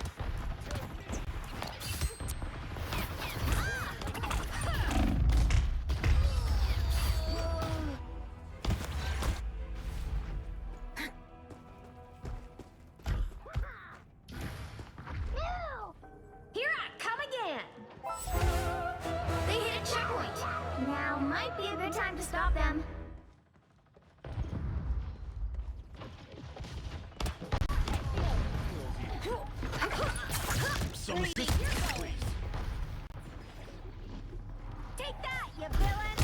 Here I come again! They hit a checkpoint! Now might be a good time to stop them. some assistance, please. Take that, you villain!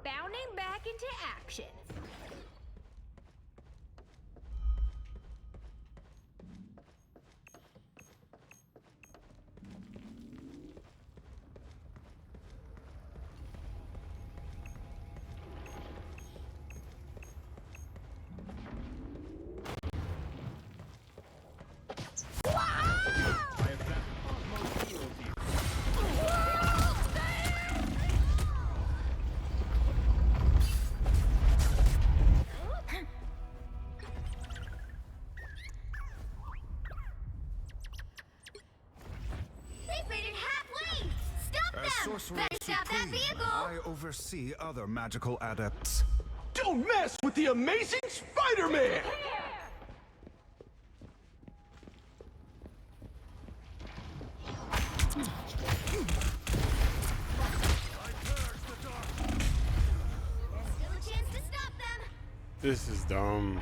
Bounding back into action. They've made it halfway! Stop As them! Sorcerer Better stop that Supreme, vehicle! I oversee other magical adepts. Don't mess with the amazing Spider-Man! There's still a chance to stop them! This is dumb.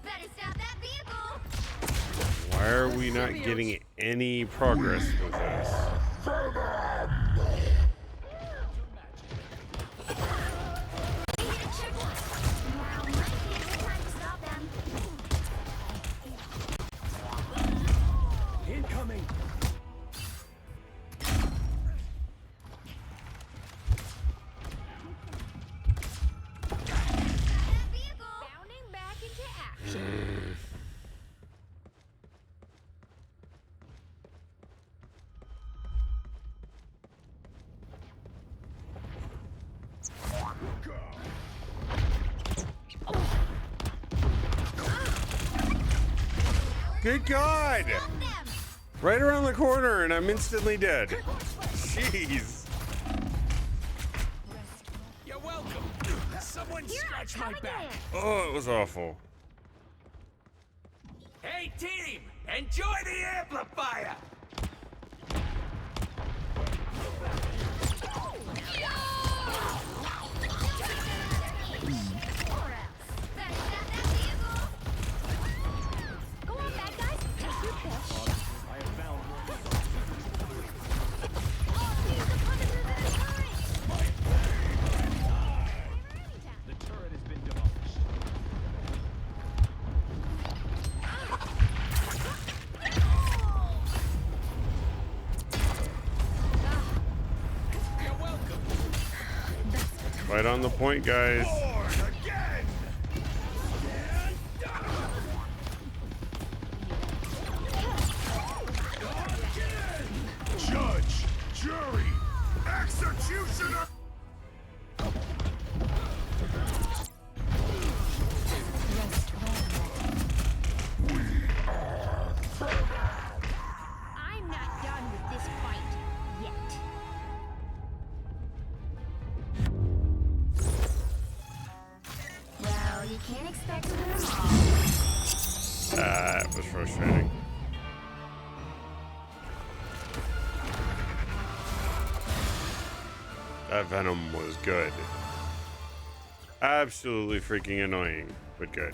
Better stop that vehicle! Why are we not getting any progress with this? Incoming! Bounding back into action. Good God! Right around the corner, and I'm instantly dead. Jeez. You're welcome. Someone scratch my back. Oh, it was awful. Hey, team! Enjoy the amplifier! Go on, bad guys. Take your pitch. I have found the turret has been demolished. You're welcome. Right on the point, guys. Again! Judge, jury, executioner! I'm not done with this fight yet. Well, you can't expect to win them all. That was frustrating. That Venom was good. Absolutely freaking annoying, but good.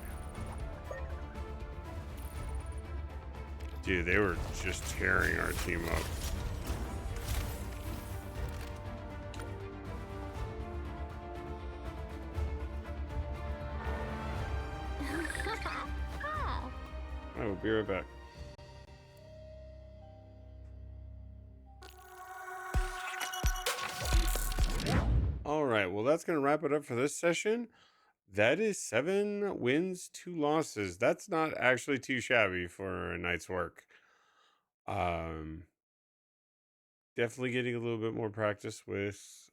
Dude, they were just tearing our team up. I will be right back. All right, well, that's going to wrap it up for this session. That is 7 wins, 2 losses. That's not actually too shabby for a night's work. Definitely getting a little bit more practice with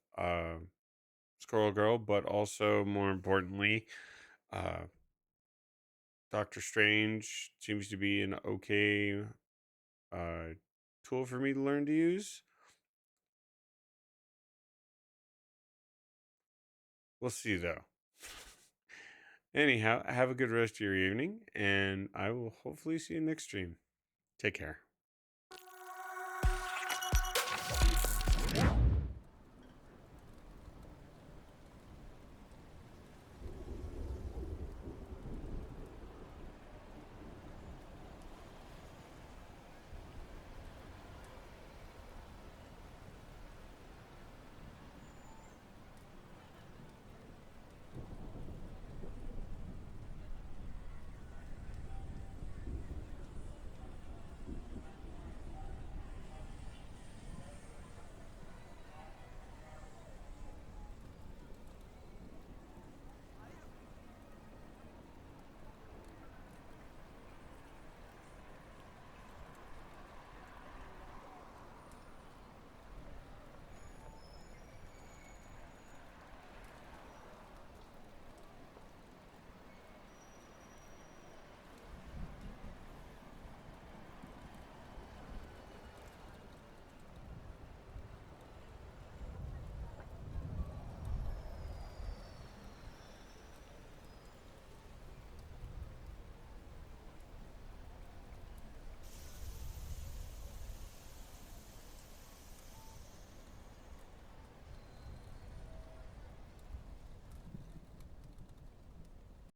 Squirrel Girl, but also more importantly, Doctor Strange seems to be an okay tool for me to learn to use. We'll see though. Anyhow, have a good rest of your evening, and I will hopefully see you next stream. Take care.